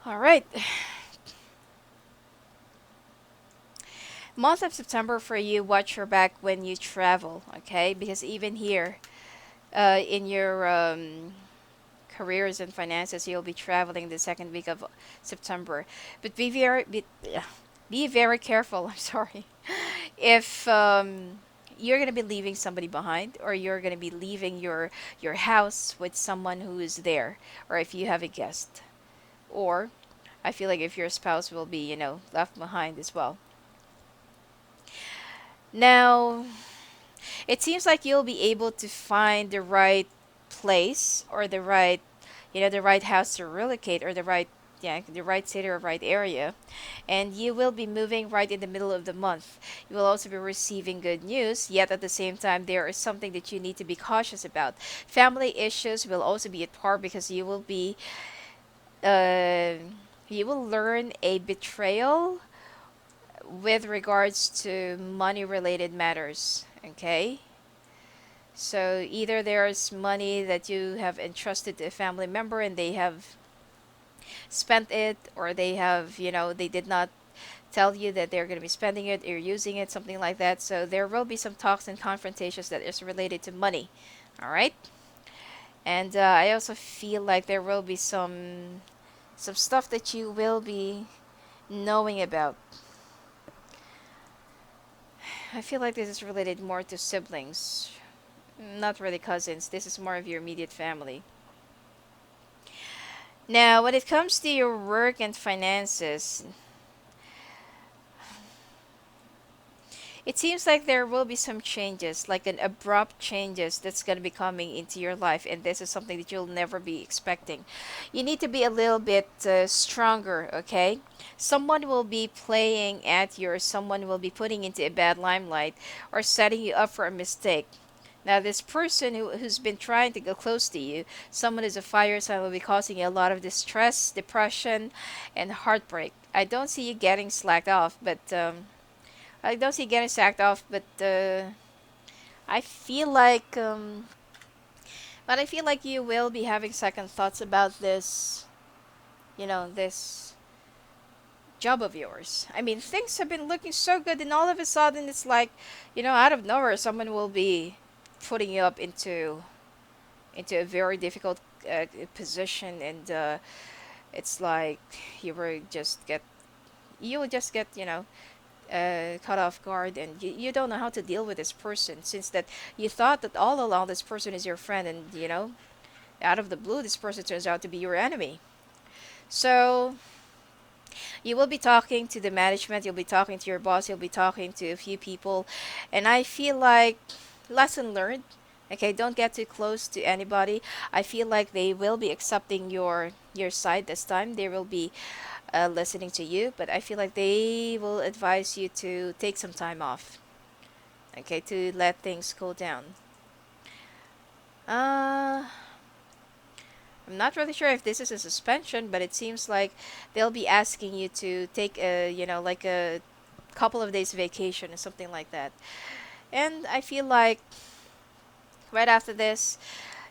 All right. Month of September for you, watch your back when you travel, okay? Because even here, in your careers and finances, you'll be traveling the second week of September. But be very careful. I'm sorry. If you're gonna be leaving somebody behind, or you're gonna be leaving your house with someone who is there, or if you have a guest, or I feel like if your spouse will be, left behind as well. Now, it seems like you'll be able to find the right place or the right house to relocate, or the right city or right area. And you will be moving right in the middle of the month. You will also be receiving good news, yet at the same time, there is something that you need to be cautious about. Family issues will also be at par because uh, you will learn a betrayal with regards to money related matters. Okay? So either there's money that you have entrusted to a family member and they have spent it, or they did not tell you that they're going to be spending it or using it, something like that. So there will be some talks and confrontations that is related to money. All right? And I also feel like there will be some stuff that you will be knowing about. I feel like this is related more to siblings, not really cousins. This is more of your immediate family. Now, when it comes to your work and finances, It seems like there will be some changes, like an abrupt changes that's going to be coming into your life, and this is something that you'll never be expecting. You need to be a little bit stronger, okay? Someone will be playing at you, or someone will be putting into a bad limelight, or setting you up for a mistake. Now, this person who's been trying to go close to you, someone who's a fire sign, will be causing you a lot of distress, depression, and heartbreak. I don't see you getting slacked off, I don't see you getting sacked off, I feel like, but I feel like you will be having second thoughts about this, this job of yours. I mean, things have been looking so good, and all of a sudden, it's like, out of nowhere, someone will be putting you up into a very difficult position, and it's like you will just get, you will just get, caught off guard, and you don't know how to deal with this person, since that you thought that all along this person is your friend, and out of the blue this person turns out to be your enemy. So you will be talking to the management, you'll be talking to your boss, you'll be talking to a few people, and I feel like, lesson learned. Okay, don't get too close to anybody. I feel like they will be accepting your side this time. They will be listening to you, but I feel like they will advise you to take some time off, okay, to let things cool down. Uh, I'm not really sure if this is a suspension, but it seems like they'll be asking you to take like a couple of days vacation or something like that. And I feel like right after this,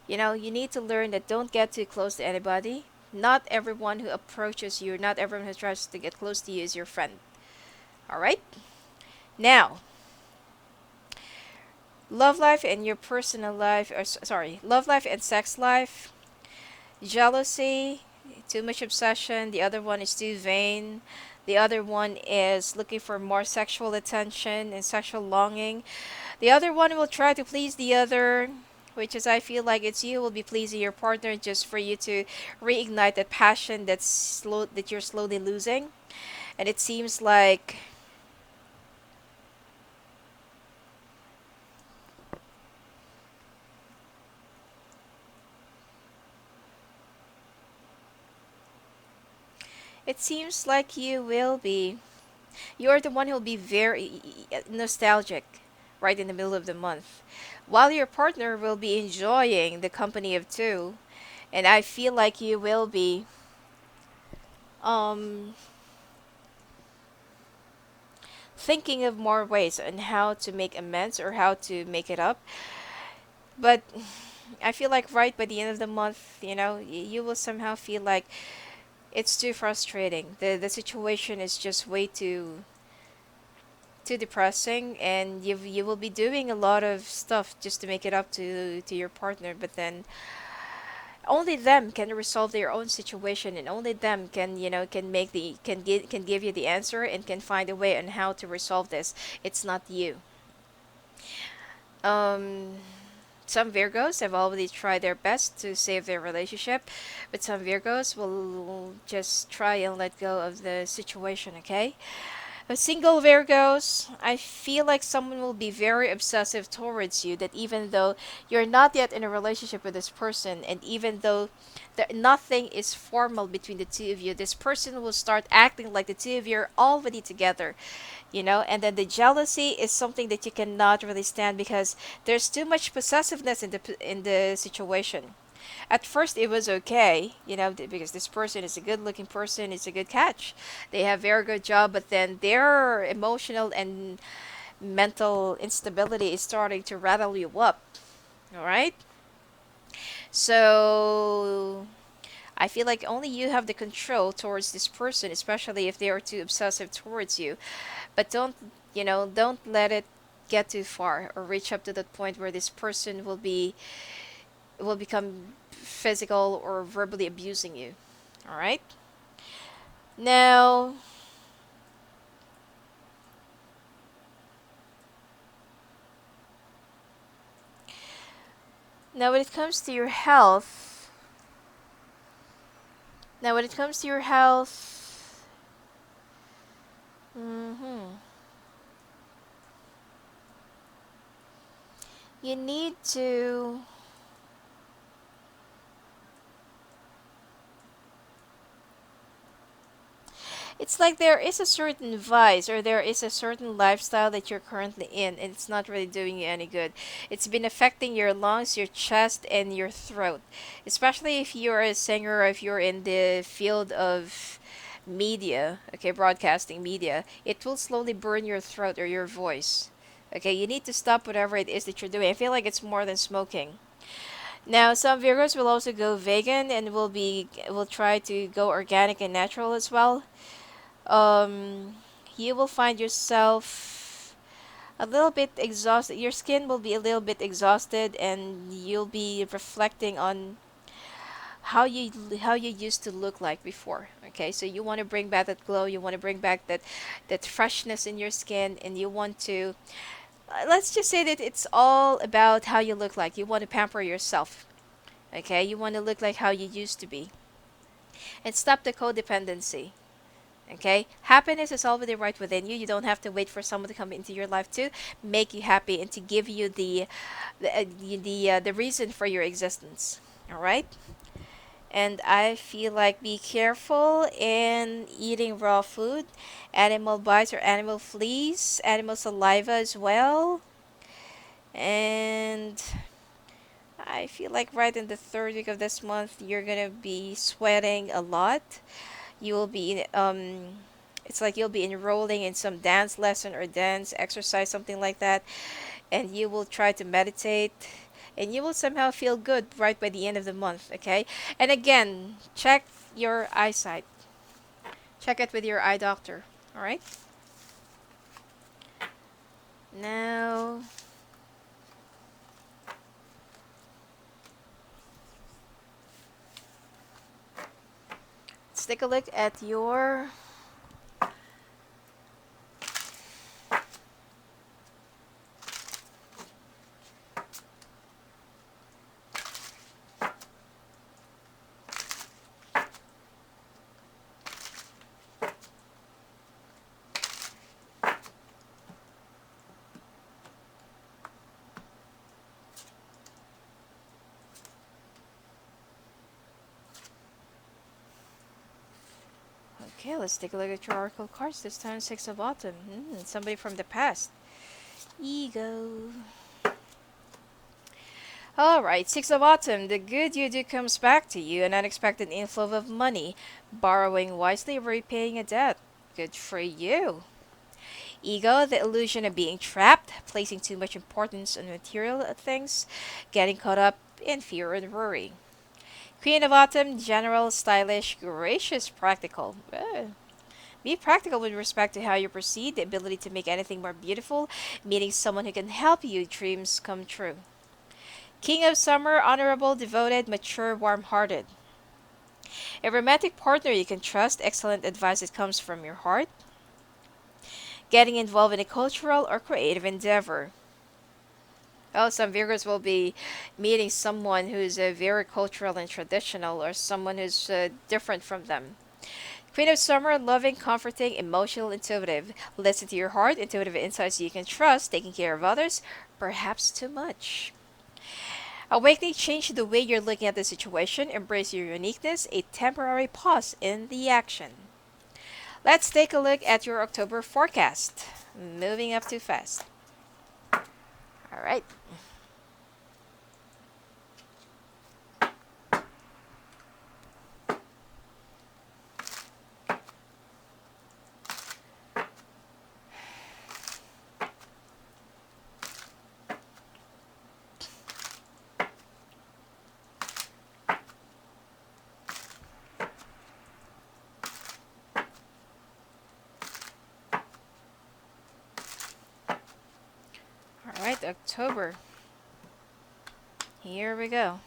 you need to learn that don't get too close to anybody. Not everyone who approaches you, not everyone who tries to get close to you is your friend. All right? Now, love life and your personal life, or sorry, love life and sex life. Jealousy, too much obsession. The other one is too vain. The other one is looking for more sexual attention and sexual longing. The other one will try to please the other, which is, I feel like it's you will be pleasing your partner just for you to reignite that passion that you're slowly losing. And it seems like, you're the one who'll be very nostalgic right in the middle of the month, while your partner will be enjoying the company of two. And I feel like you will be um thinking of more ways on how to make amends or how to make it up. But I feel like right by the end of the month, you will somehow feel like it's too frustrating. The situation is just way too depressing, and you will be doing a lot of stuff just to make it up to your partner, but then only them can resolve their own situation, and only them can give you the answer and can find a way on how to resolve this. It's not you. um some Virgos have already tried their best to save their relationship, but some Virgos will just try and let go of the situation, okay? Single Virgos, I feel like someone will be very obsessive towards you, that even though you're not yet in a relationship with this person, and even though nothing is formal between the two of you, this person will start acting like the two of you are already together, and then the jealousy is something that you cannot really stand, because there's too much possessiveness in the situation. At first it was okay, because this person is a good looking person, it's a good catch, they have very good job, but then their emotional and mental instability is starting to rattle you up. All right, so I feel like only you have the control towards this person, especially if they are too obsessive towards you. But don't let it get too far or reach up to that point where this person will become physical or verbally abusing you. All right? Now, now when it comes to your health, now when it comes to your health, mhm. You need to. It's like there is a certain vice or there is a certain lifestyle that you're currently in, and it's not really doing you any good. It's been affecting your lungs, your chest, and your throat. Especially if you're a singer or if you're in the field of media, okay, broadcasting media, it will slowly burn your throat or your voice. Okay, you need to stop whatever it is that you're doing. I feel like it's more than smoking. Now, some Virgos will also go vegan and will try to go organic and natural as well. um you will find yourself a little bit exhausted. Your skin will be a little bit exhausted, and you'll be reflecting on how you used to look like before. Okay, so you want to bring back that glow, you want to bring back that freshness in your skin, and you want to let's just say that it's all about how you look like. You want to pamper yourself. Okay, you want to look like how you used to be, and stop the codependency. Okay? Happiness is already right within you. You don't have to wait for someone to come into your life to make you happy and to give you the reason for your existence. All right? And I feel like be careful in eating raw food, animal bites or animal fleas, animal saliva as well. And I feel like right in the third week of this month, you're gonna be sweating a lot. You will be it's like you'll be enrolling in some dance lesson or dance exercise, something like that, and you will try to meditate, and you will somehow feel good right by the end of the month. Okay, and again, check your eyesight. Check it with your eye doctor. All right. Now let's take a look at your. Okay, let's take a look at your oracle cards. This time, Six of Autumn. Somebody from the past. Ego. Alright, Six of Autumn. The good you do comes back to you, an unexpected inflow of money. Borrowing wisely, repaying a debt. Good for you. Ego, the illusion of being trapped, placing too much importance on material things, getting caught up in fear and worry. Queen of Autumn, general, stylish, gracious, practical. Be practical with respect to how you proceed, the ability to make anything more beautiful, meeting someone who can help you dreams come true. King of Summer, honorable, devoted, mature, warm-hearted. A romantic partner you can trust, excellent advice that comes from your heart. Getting involved in a cultural or creative endeavor. Oh, some Virgos will be meeting someone who's very cultural and traditional, or someone who's different from them. Queen of Summer, loving, comforting, emotional, intuitive. Listen to your heart, intuitive insights you can trust, taking care of others, perhaps too much. Awakening, change the way you're looking at the situation, embrace your uniqueness, a temporary pause in the action. Let's take a look at your October forecast. Moving up too fast. All right. All right, October. Here we go.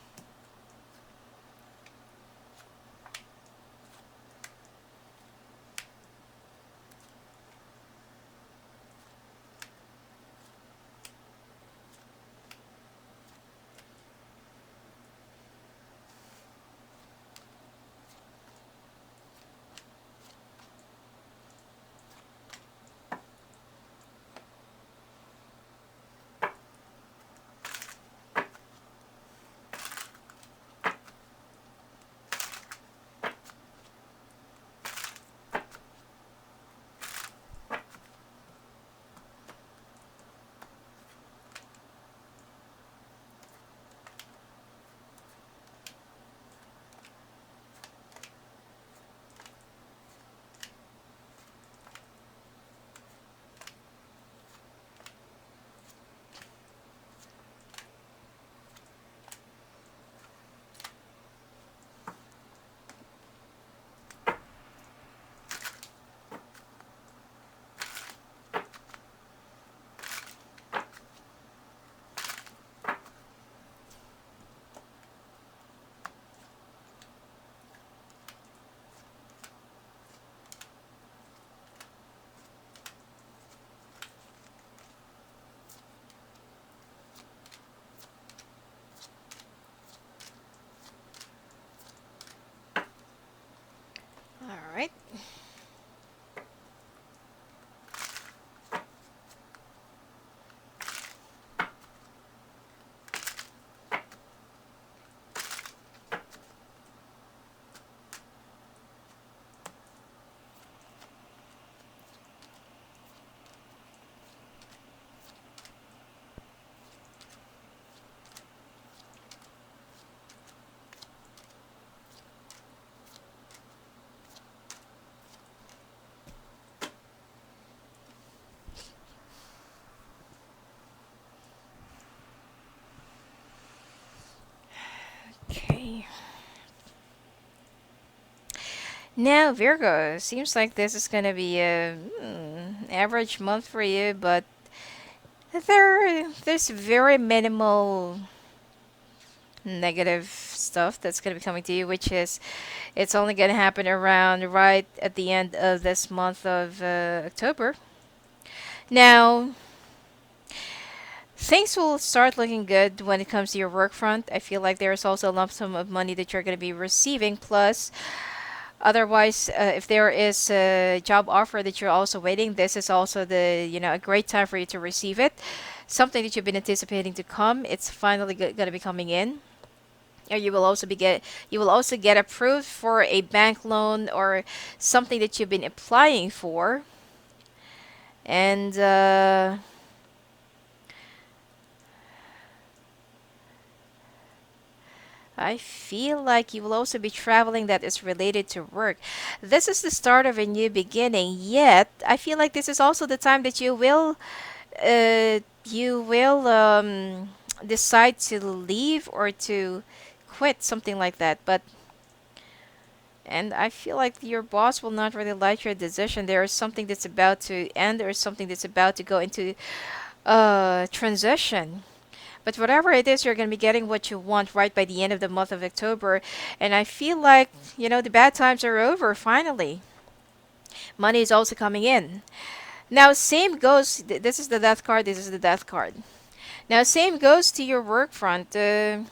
Now, Virgo, seems like this is gonna be a average month for you, but there's very minimal negative stuff that's gonna be coming to you, which is it's only gonna happen around right at the end of this month of October. Now, things will start looking good when it comes to your work front. I feel like there's also a lump sum of money that you're gonna be receiving, plus otherwise, if there is a job offer that you're also waiting, this is also the a great time for you to receive it. Something that you've been anticipating to come, it's finally going to be coming in. Or you will also get approved for a bank loan or something that you've been applying for. And I feel like you will also be traveling that is related to work. This is the start of a new beginning, yet I feel like this is also the time that you will decide to leave or to quit, something like that. But and I feel like your boss will not really like your decision. There is something that's about to end or something that's about to go into transition. But whatever it is, you're going to be getting what you want right by the end of the month of October. And I feel like, the bad times are over finally. Money is also coming in. Now, same goes, this is the death card, this is the death card. Now, same goes to your work front. It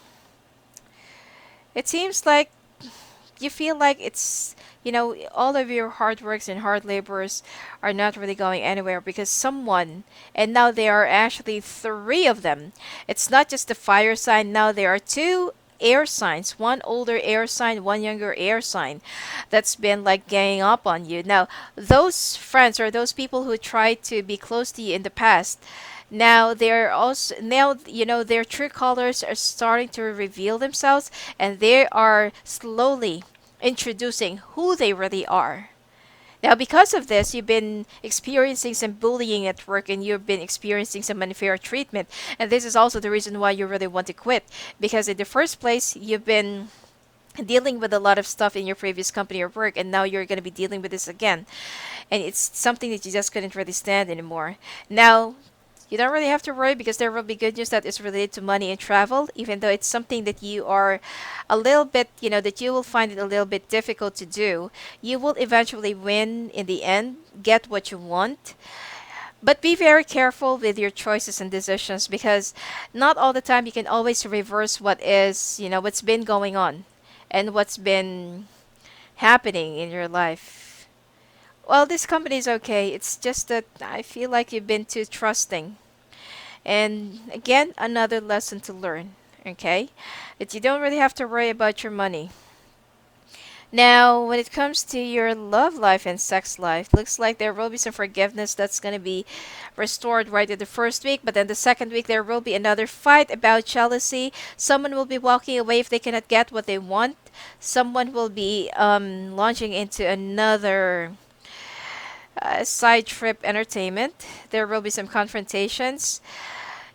seems like you feel like all of your hard works and hard labors are not really going anywhere because someone, and now there are actually three of them. It's not just the fire sign, now there are two air signs, one older air sign, one younger air sign, that's been like ganging up on you. Now, those friends or those people who tried to be close to you in the past, now their true colors are starting to reveal themselves, and they are slowly introducing who they really are. Now, because of this, you've been experiencing some bullying at work and you've been experiencing some unfair treatment. And this is also the reason why you really want to quit. Because in the first place, you've been dealing with a lot of stuff in your previous company or work, and now you're going to be dealing with this again. And it's something that you just couldn't really stand anymore. Now, you don't really have to worry because there will be good news that is related to money and travel, even though it's something that you are a little bit, that you will find it a little bit difficult to do. You will eventually win in the end, get what you want. But be very careful with your choices and decisions because not all the time you can always reverse what's been going on and what's been happening in your life. Well, this company is okay. It's just that I feel like you've been too trusting. And again, another lesson to learn, okay? That you don't really have to worry about your money. Now, when it comes to your love life and sex life, looks like there will be some forgiveness that's going to be restored right in the first week, but then the second week there will be another fight about jealousy. Someone will be walking away if they cannot get what they want. Someone will be launching into another side trip entertainment. There will be some confrontations.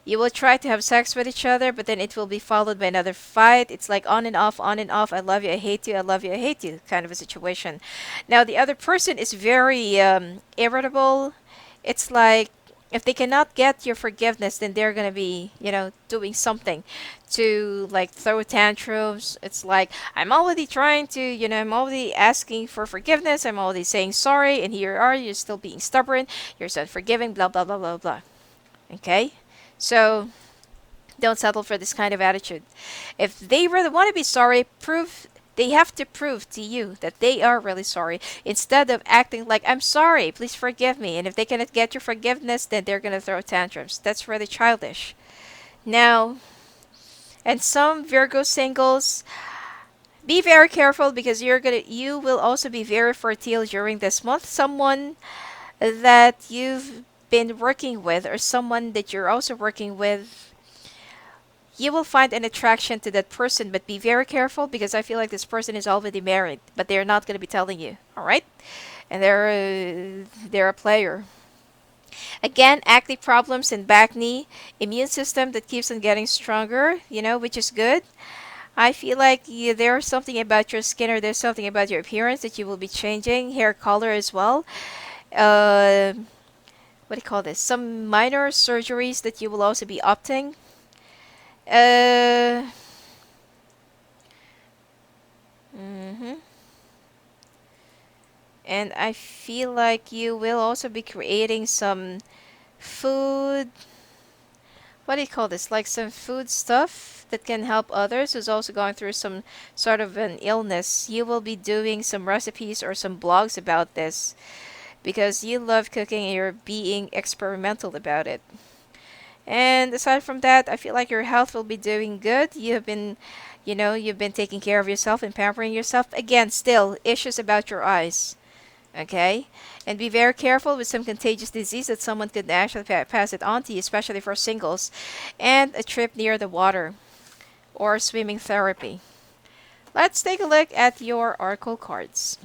You will try to have sex with each other, but then it will be followed by another fight. It's like on and off, on and off. I love you, I hate you, I love you, I hate you kind of a situation. Now, the other person is very irritable. It's like if they cannot get your forgiveness, then they're going to be, doing something to like throw tantrums. It's like, I'm already trying to, I'm already asking for forgiveness. I'm already saying sorry. And here you are, you're still being stubborn. You're so unforgiving, blah, blah, blah, blah, blah. Okay? So don't settle for this kind of attitude. If they really want to be sorry, they have to prove to you that they are really sorry instead of acting like, I'm sorry, please forgive me. And if they cannot get your forgiveness, then they're going to throw tantrums. That's really childish. Now, and some Virgo singles, be very careful because you will also be very fertile during this month. Someone that you've been working with or someone that you're also working with, you will find an attraction to that person, but be very careful because I feel like this person is already married, but they're not going to be telling you. All right, and they're a player. Again, acne problems in back knee, immune system that keeps on getting stronger, which is good. I feel like there's something about your skin or there's something about your appearance that you will be changing. Hair color as well. Uh, what do you call this? Some minor surgeries that you will also be opting. Uh, mhm. And I feel like you will also be creating some food. What do you call this? Like some food stuff that can help others who's also going through some sort of an illness. You will be doing some recipes or some blogs about this because you love cooking and you're being experimental about it. And aside from that, I feel like your health will be doing good. You've been taking care of yourself and pampering yourself. Again, still issues about your eyes. Okay? And be very careful with some contagious disease that someone could actually pass it on to you, especially for singles. And a trip near the water or swimming therapy. Let's take a look at your oracle cards.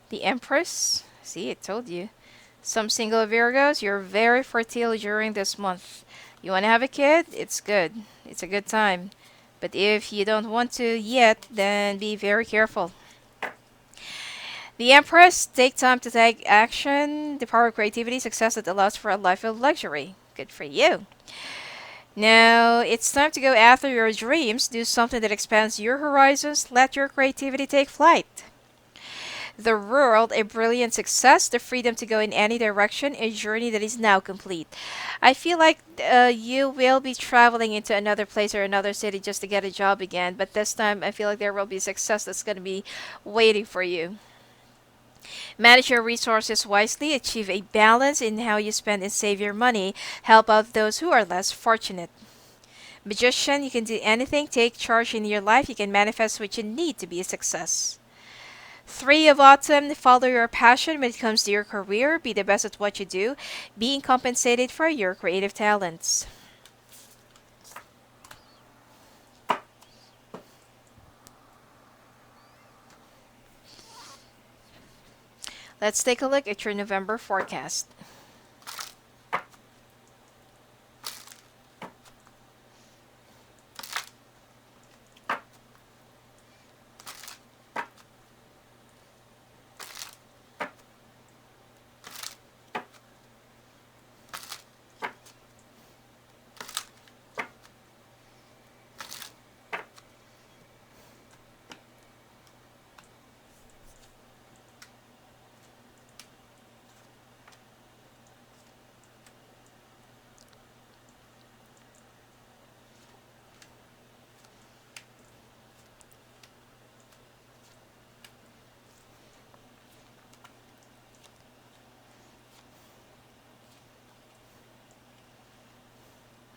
The Empress. See, it told you. Some single Virgos, you're very fertile during this month. You want to have a kid? It's good. It's a good time. But if you don't want to yet, then be very careful. The Empress, take time to take action. The power of creativity, success that allows for a life of luxury. Good for you. Now, it's time to go after your dreams. Do something that expands your horizons. Let your creativity take flight. The world, a brilliant success, the freedom to go in any direction, a journey that is now complete. I feel like you will be traveling into another place or another city just to get a job again, but this time I feel like there will be success that's going to be waiting for you. Manage your resources wisely, achieve a balance in how you spend and save your money, help out those who are less fortunate. Magician, you can do anything, take charge in your life, you can manifest what you need to be a success. Three of Autumn, follow your passion when it comes to your career, be the best at what you do, being compensated for your creative talents. Let's take a look at your November forecast.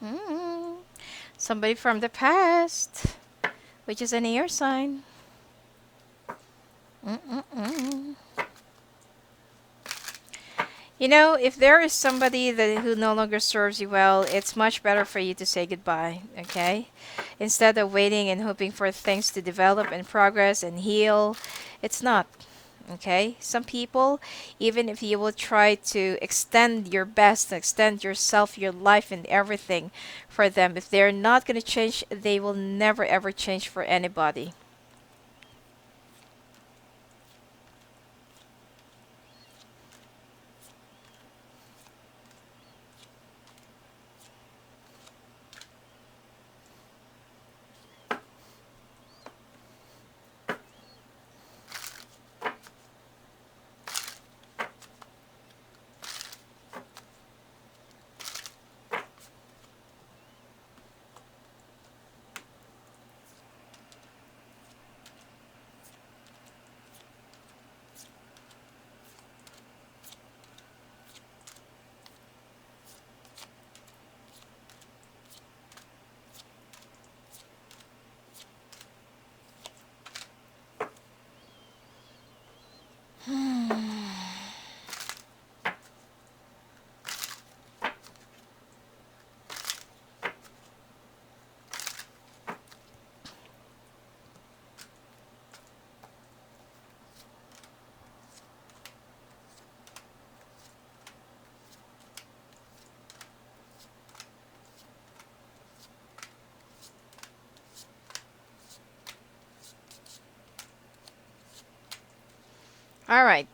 Hmm. Somebody from the past, which is an air sign. Mm-mm-mm. If there is somebody who no longer serves you well, it's much better for you to say goodbye, okay? Instead of waiting and hoping for things to develop and progress and heal, it's not, okay? Some people, even if you will try to extend your best, extend yourself, your life, and everything for them, if they're not going to change, they will never ever change for anybody. All right.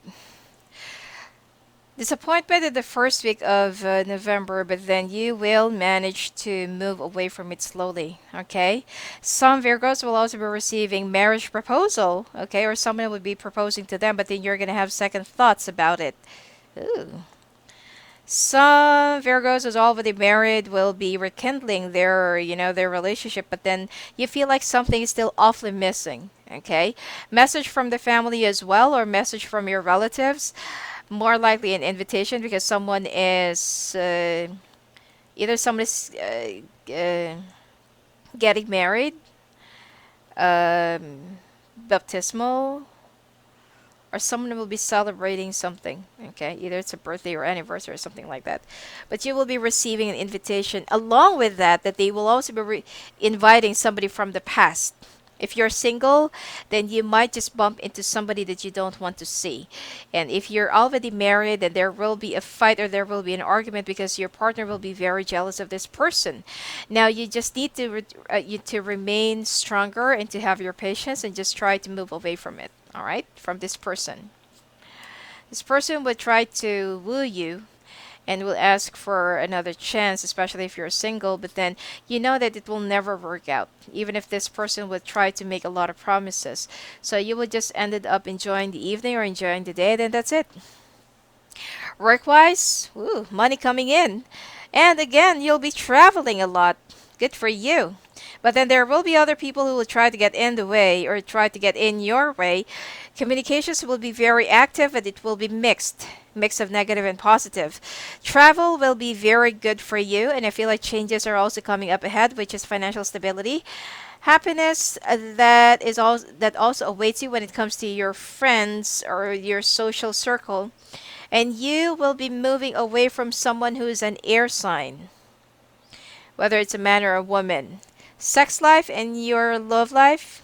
Disappointment in the first week of November, but then you will manage to move away from it slowly. Okay. Some Virgos will also be receiving marriage proposal. Okay, or someone would be proposing to them, but then you're gonna have second thoughts about it. Ooh. Some Virgos who's already married will be rekindling their relationship, but then you feel like something is still awfully missing. Okay, message from the family as well, or message from your relatives. More likely an invitation because someone is either someone is getting married, um, baptismal, or someone will be celebrating something. Okay, either it's a birthday or anniversary or something like that. But you will be receiving an invitation. Along with that, that they will also be inviting somebody from the past. If you're single, then you might just bump into somebody that you don't want to see. And if you're already married, then there will be a fight or there will be an argument because your partner will be very jealous of this person. Now you just need to to remain stronger and to have your patience and just try to move away from it. All right, from this person. This person would try to woo you and will ask for another chance, especially if you're single, but then you know that it will never work out, even if this person would try to make a lot of promises. So you would just ended up enjoying the evening or enjoying the day, then that's it. Work-wise, ooh, money coming in. And again, you'll be traveling a lot. Good for you. But then there will be other people who will try to get in the way or try to get in your way. Communications will be very active and it will be mixed. Mix of negative and positive. Travel will be very good for you, and I feel like changes are also coming up ahead, which is financial stability. Happiness that also awaits you when it comes to your friends or your social circle, and you will be moving away from someone who is an air sign, whether it's a man or a woman. Sex life and your love life,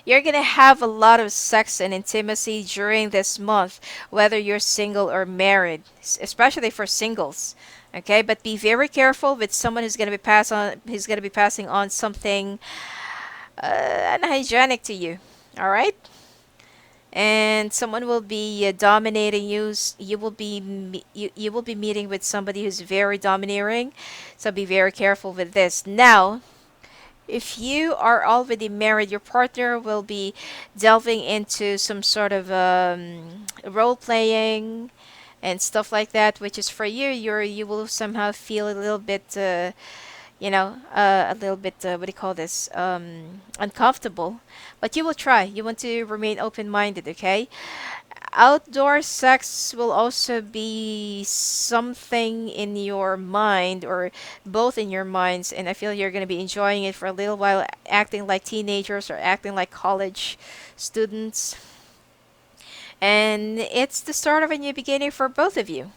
you're gonna have a lot of sex and intimacy during this month, whether you're single or married, especially for singles. Okay, but be very careful with someone who's gonna be passing on something unhygienic to you. All right, and someone will be dominating you. You will be meeting with somebody who's very domineering, so be very careful with this. Now, if you are already married, your partner will be delving into some sort of role playing and stuff like that, which is for you. You will somehow feel a little bit, a little bit, what do you call this, uncomfortable. But you will try. You want to remain open-minded, okay? Outdoor sex will also be something in your mind or both in your minds, and I feel you're going to be enjoying it for a little while, acting like teenagers or acting like college students, and it's the start of a new beginning for both of you.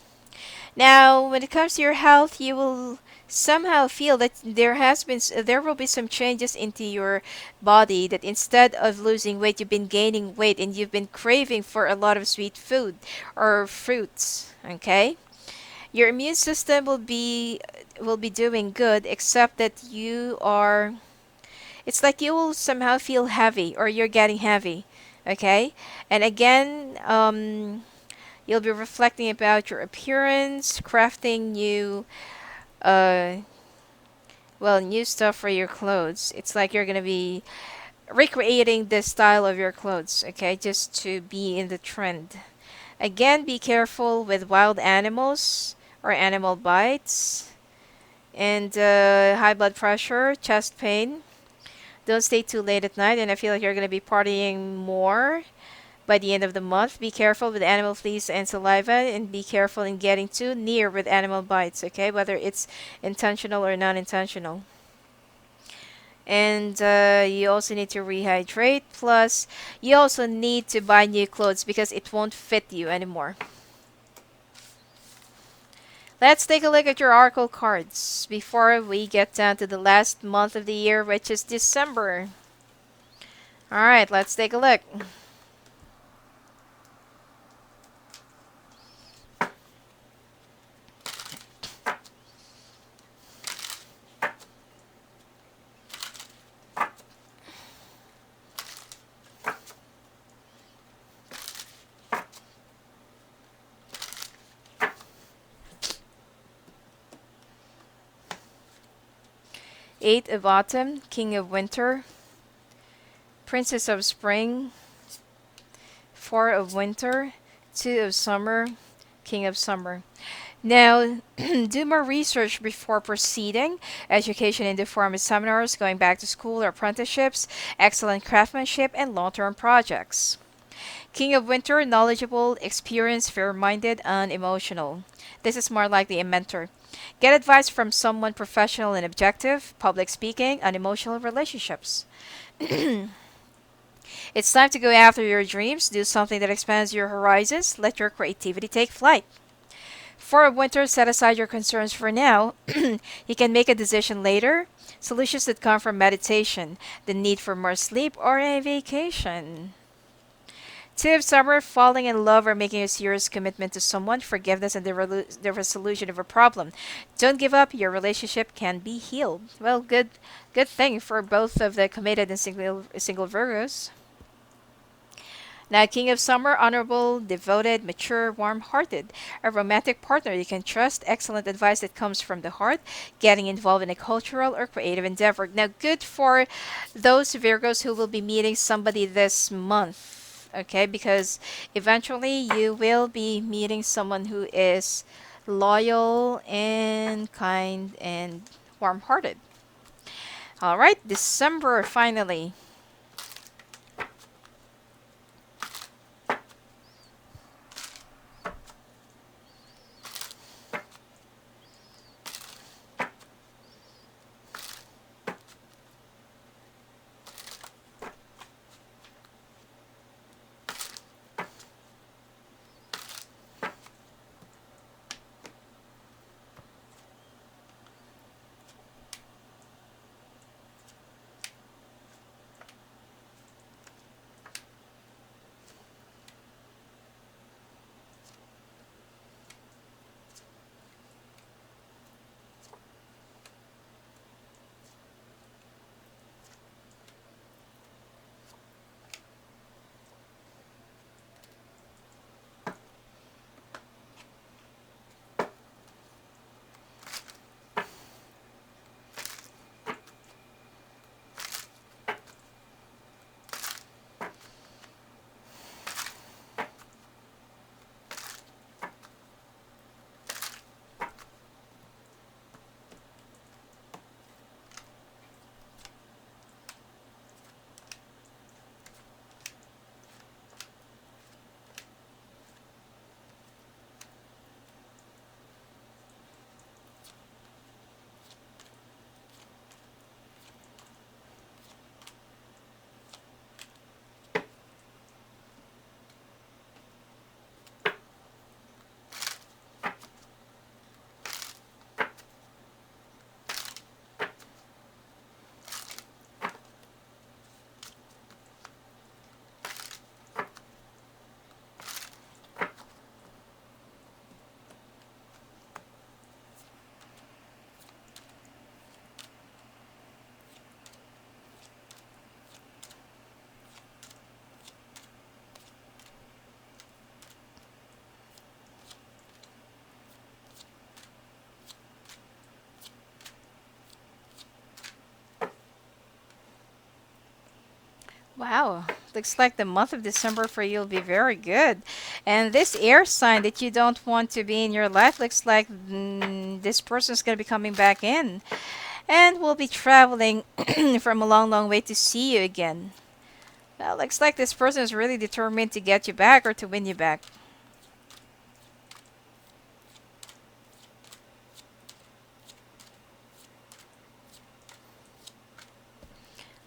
Now, when it comes to your health, you will somehow feel that there will be some changes into your body, that instead of losing weight, you've been gaining weight and you've been craving for a lot of sweet food or fruits, okay? Your immune system will be doing good, except that it's like you will somehow feel heavy or you're getting heavy, okay? And again, you'll be reflecting about your appearance, crafting uh, new stuff for your clothes. It's like you're gonna be recreating the style of your clothes, okay, just to be in the trend. Again, be careful with wild animals or animal bites, and high blood pressure, chest pain. Don't stay too late at night, and I feel like you're gonna be partying more by the end of the month. Be careful with animal fleas and saliva, and be careful in getting too near with animal bites, okay? Whether it's intentional or non intentional. And you also need to rehydrate. Plus, you also need to buy new clothes because it won't fit you anymore. Let's take a look at your oracle cards before we get down to the last month of the year, which is December. Alright, let's take a look. Eight of Autumn, King of Winter, Princess of Spring, Four of Winter, Two of Summer, King of Summer. Now, do more research before proceeding. Education in the form of seminars, going back to school or apprenticeships, excellent craftsmanship, and long term projects. King of Winter, knowledgeable, experienced, fair minded, and emotional. This is more likely a mentor. Get advice from someone professional and objective, public speaking, and emotional relationships. It's time to go after your dreams, do something that expands your horizons, let your creativity take flight. For winter, set aside your concerns for now. You can make a decision later. Solutions that come from meditation, the need for more sleep, or a vacation. Two of summer, falling in love or making a serious commitment to someone, forgiveness and the resolution of a problem. Don't give up, your relationship can be healed. Well, good thing for both of the committed and single Virgos. Now, King of Summer, honorable, devoted, mature, warm hearted. A romantic partner you can trust, excellent advice that comes from the heart, getting involved in a cultural or creative endeavor. Now, good for those Virgos who will be meeting somebody this month, okay? Because eventually you will be meeting someone who is loyal and kind and warm hearted. All right, December finally. Wow, looks like the month of December for you will be very good. And this air sign that you don't want to be in your life looks like this person's going to be coming back in and will be traveling from a long, long way to see you again. Well, looks like this person is really determined to get you back or to win you back.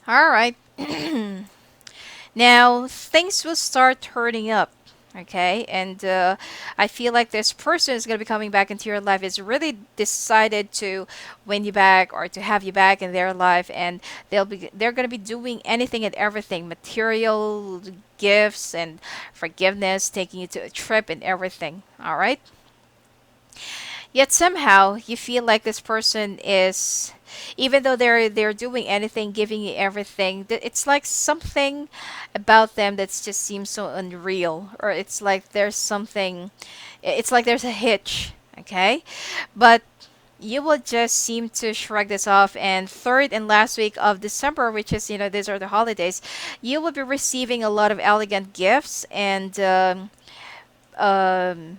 All right. Now, things will start turning up. Okay, and I feel like this person is going to be coming back into your life is really decided to win you back or to have you back in their life, and they're going to be doing anything and everything, material gifts and forgiveness, taking you to a trip and everything. All right. Yet somehow you feel like this person is, even though they're doing anything, giving you everything, it's like something about them that just seems so unreal, or it's like there's a hitch, okay? But You will just seem to shrug this off. And third and last week of December, which is, these are the holidays, you will be receiving a lot of elegant gifts and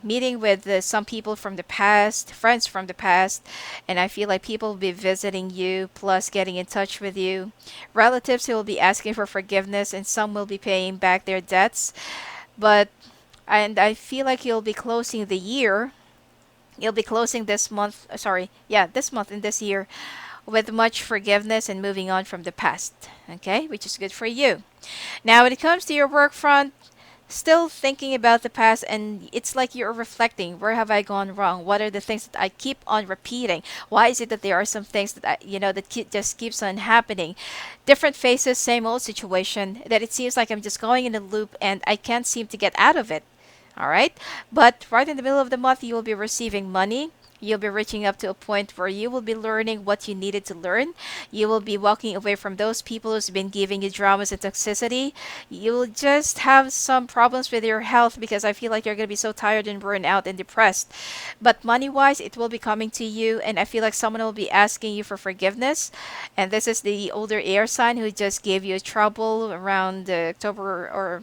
meeting with some people from the past, friends from the past, and I feel like people will be visiting you, plus getting in touch with you. Relatives who will be asking for forgiveness, and some will be paying back their debts. But and I feel like you'll be closing the year. You'll be closing this month. Sorry, yeah, this month and this year with much forgiveness and moving on from the past. Okay, which is good for you. Now, when it comes to your work front, still thinking about the past, and it's like you're reflecting, where have I gone wrong, what are the things that I keep on repeating, why is it that there are some things that just keeps on happening, different faces, same old situation, that it seems like I'm just going in a loop and I can't seem to get out of it. All right. But right in the middle of the month, you will be receiving money. You'll be reaching up to a point where you will be learning what you needed to learn. You will be walking away from those people who's been giving you dramas and toxicity. You'll just have some problems with your health because I feel like you're going to be so tired and burned out and depressed. But money wise, it will be coming to you, and I feel like someone will be asking you for forgiveness. And this is the older air sign who just gave you trouble around the October or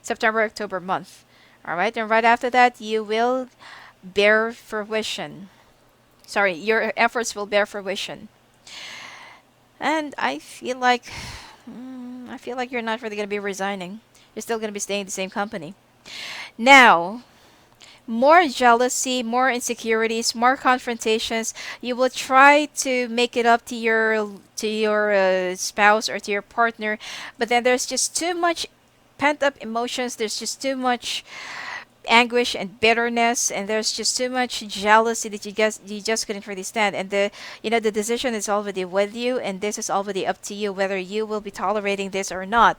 September, October month. All right, and right after that, you will bear fruition. Sorry, your efforts will bear fruition. And I feel like you're not really going to be resigning. You're still going to be staying in the same company. Now, more jealousy, more insecurities, more confrontations. You will try to make it up to your spouse or to your partner, but then there's just too much pent up emotions. There's just too much anguish and bitterness, and there's just too much jealousy that you just couldn't really stand. And the decision is already with you, and this is already up to you whether you will be tolerating this or not.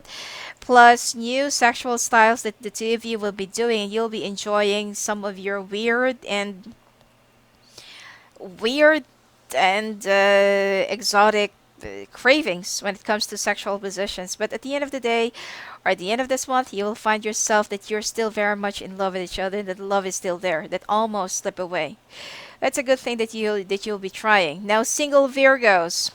Plus new sexual styles that the two of you will be doing, and you'll be enjoying some of your weird and exotic cravings when it comes to sexual positions. But at the end of the day, or at the end of this month, you will find yourself that you're still very much in love with each other, that love is still there, that almost slip away. That's a good thing that you'll be trying. Now, single Virgos,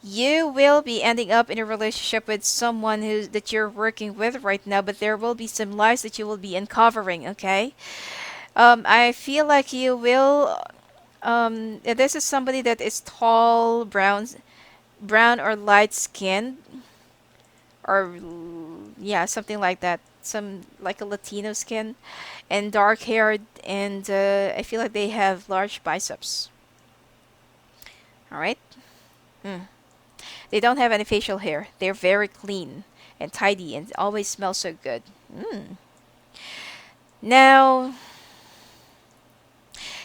you will be ending up in a relationship with someone who that you're working with right now, but there will be some lies that you will be uncovering. Okay, I feel like you will. This is somebody that is tall, brown or light skinned, or yeah, something like that. Some like a Latino skin, and dark haired, and I feel like they have large biceps. All right. Hmm. They don't have any facial hair. They're very clean and tidy and always smell so good. Mm. Now,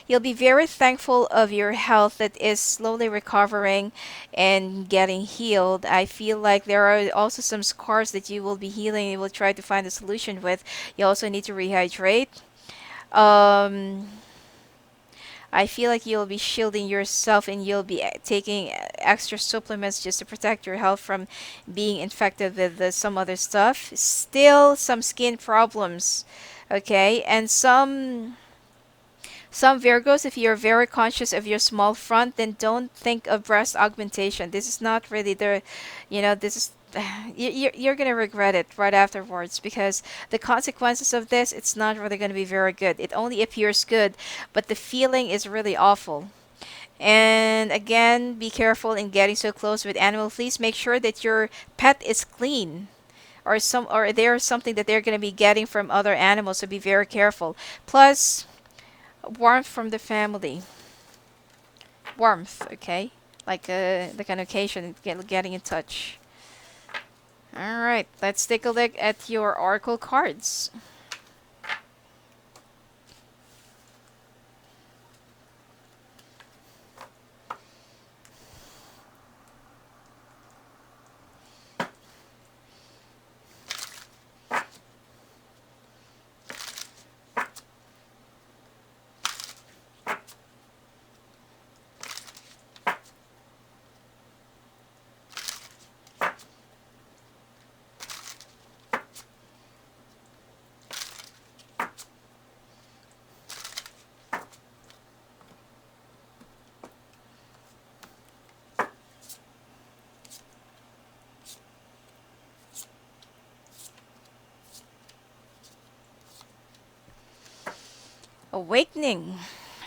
you'll be very thankful of your health that is slowly recovering and getting healed. I feel like there are also some scars that you will be healing. You will try to find a solution with. You also need to rehydrate. Um, I feel like you'll be shielding yourself, and you'll be taking extra supplements just to protect your health from being infected with some other stuff. Still, some skin problems, okay? And some Virgos, if you're very conscious of your small front, then don't think of breast augmentation. This is not really this is, you're going to regret it right afterwards, because the consequences of this, it's not really going to be very good. It only appears good, but the feeling is really awful. And again, be careful in getting so close with animals. Please make sure that your pet is clean, or there's something that they're going to be getting from other animals, so be very careful. Plus, warmth from the family. Warmth, okay? Like an occasion, getting in touch. Alright, let's take a look at your oracle cards. Awakening.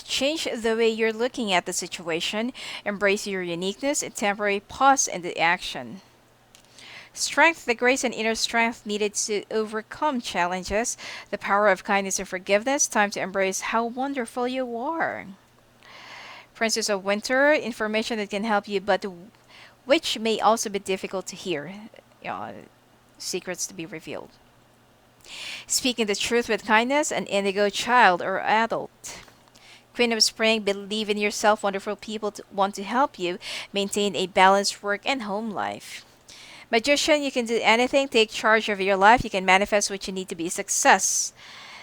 Change the way you're looking at the situation. Embrace your uniqueness and temporary pause in the action. Strength, the grace and inner strength needed to overcome challenges. The power of kindness and forgiveness. Time to embrace how wonderful you are. Princess of Winter, information that can help you, but which may also be difficult to hear. Secrets to be revealed. Speaking the truth with kindness, an indigo child or adult. Queen of Spring, believe in yourself. Wonderful people want to help you maintain a balanced work and home life. Magician, you can do anything. Take charge of your life. You can manifest what you need to be a success.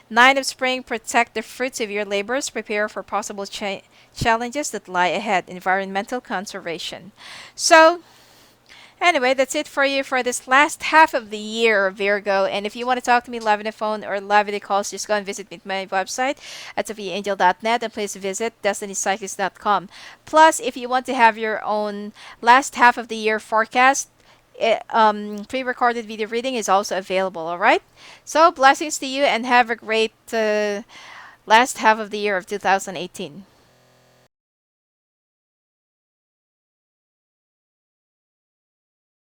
Nine of Spring, protect the fruits of your labors. Prepare for possible challenges that lie ahead. Environmental conservation. So, anyway, that's it for you for this last half of the year, Virgo. And if you want to talk to me live on the phone or live video calls, just go and visit me at my website at sophiaangel.net, and please visit destinycyclist.com. Plus, if you want to have your own last half of the year forecast, pre-recorded video reading is also available. All right. So blessings to you and have a great last half of the year of 2018.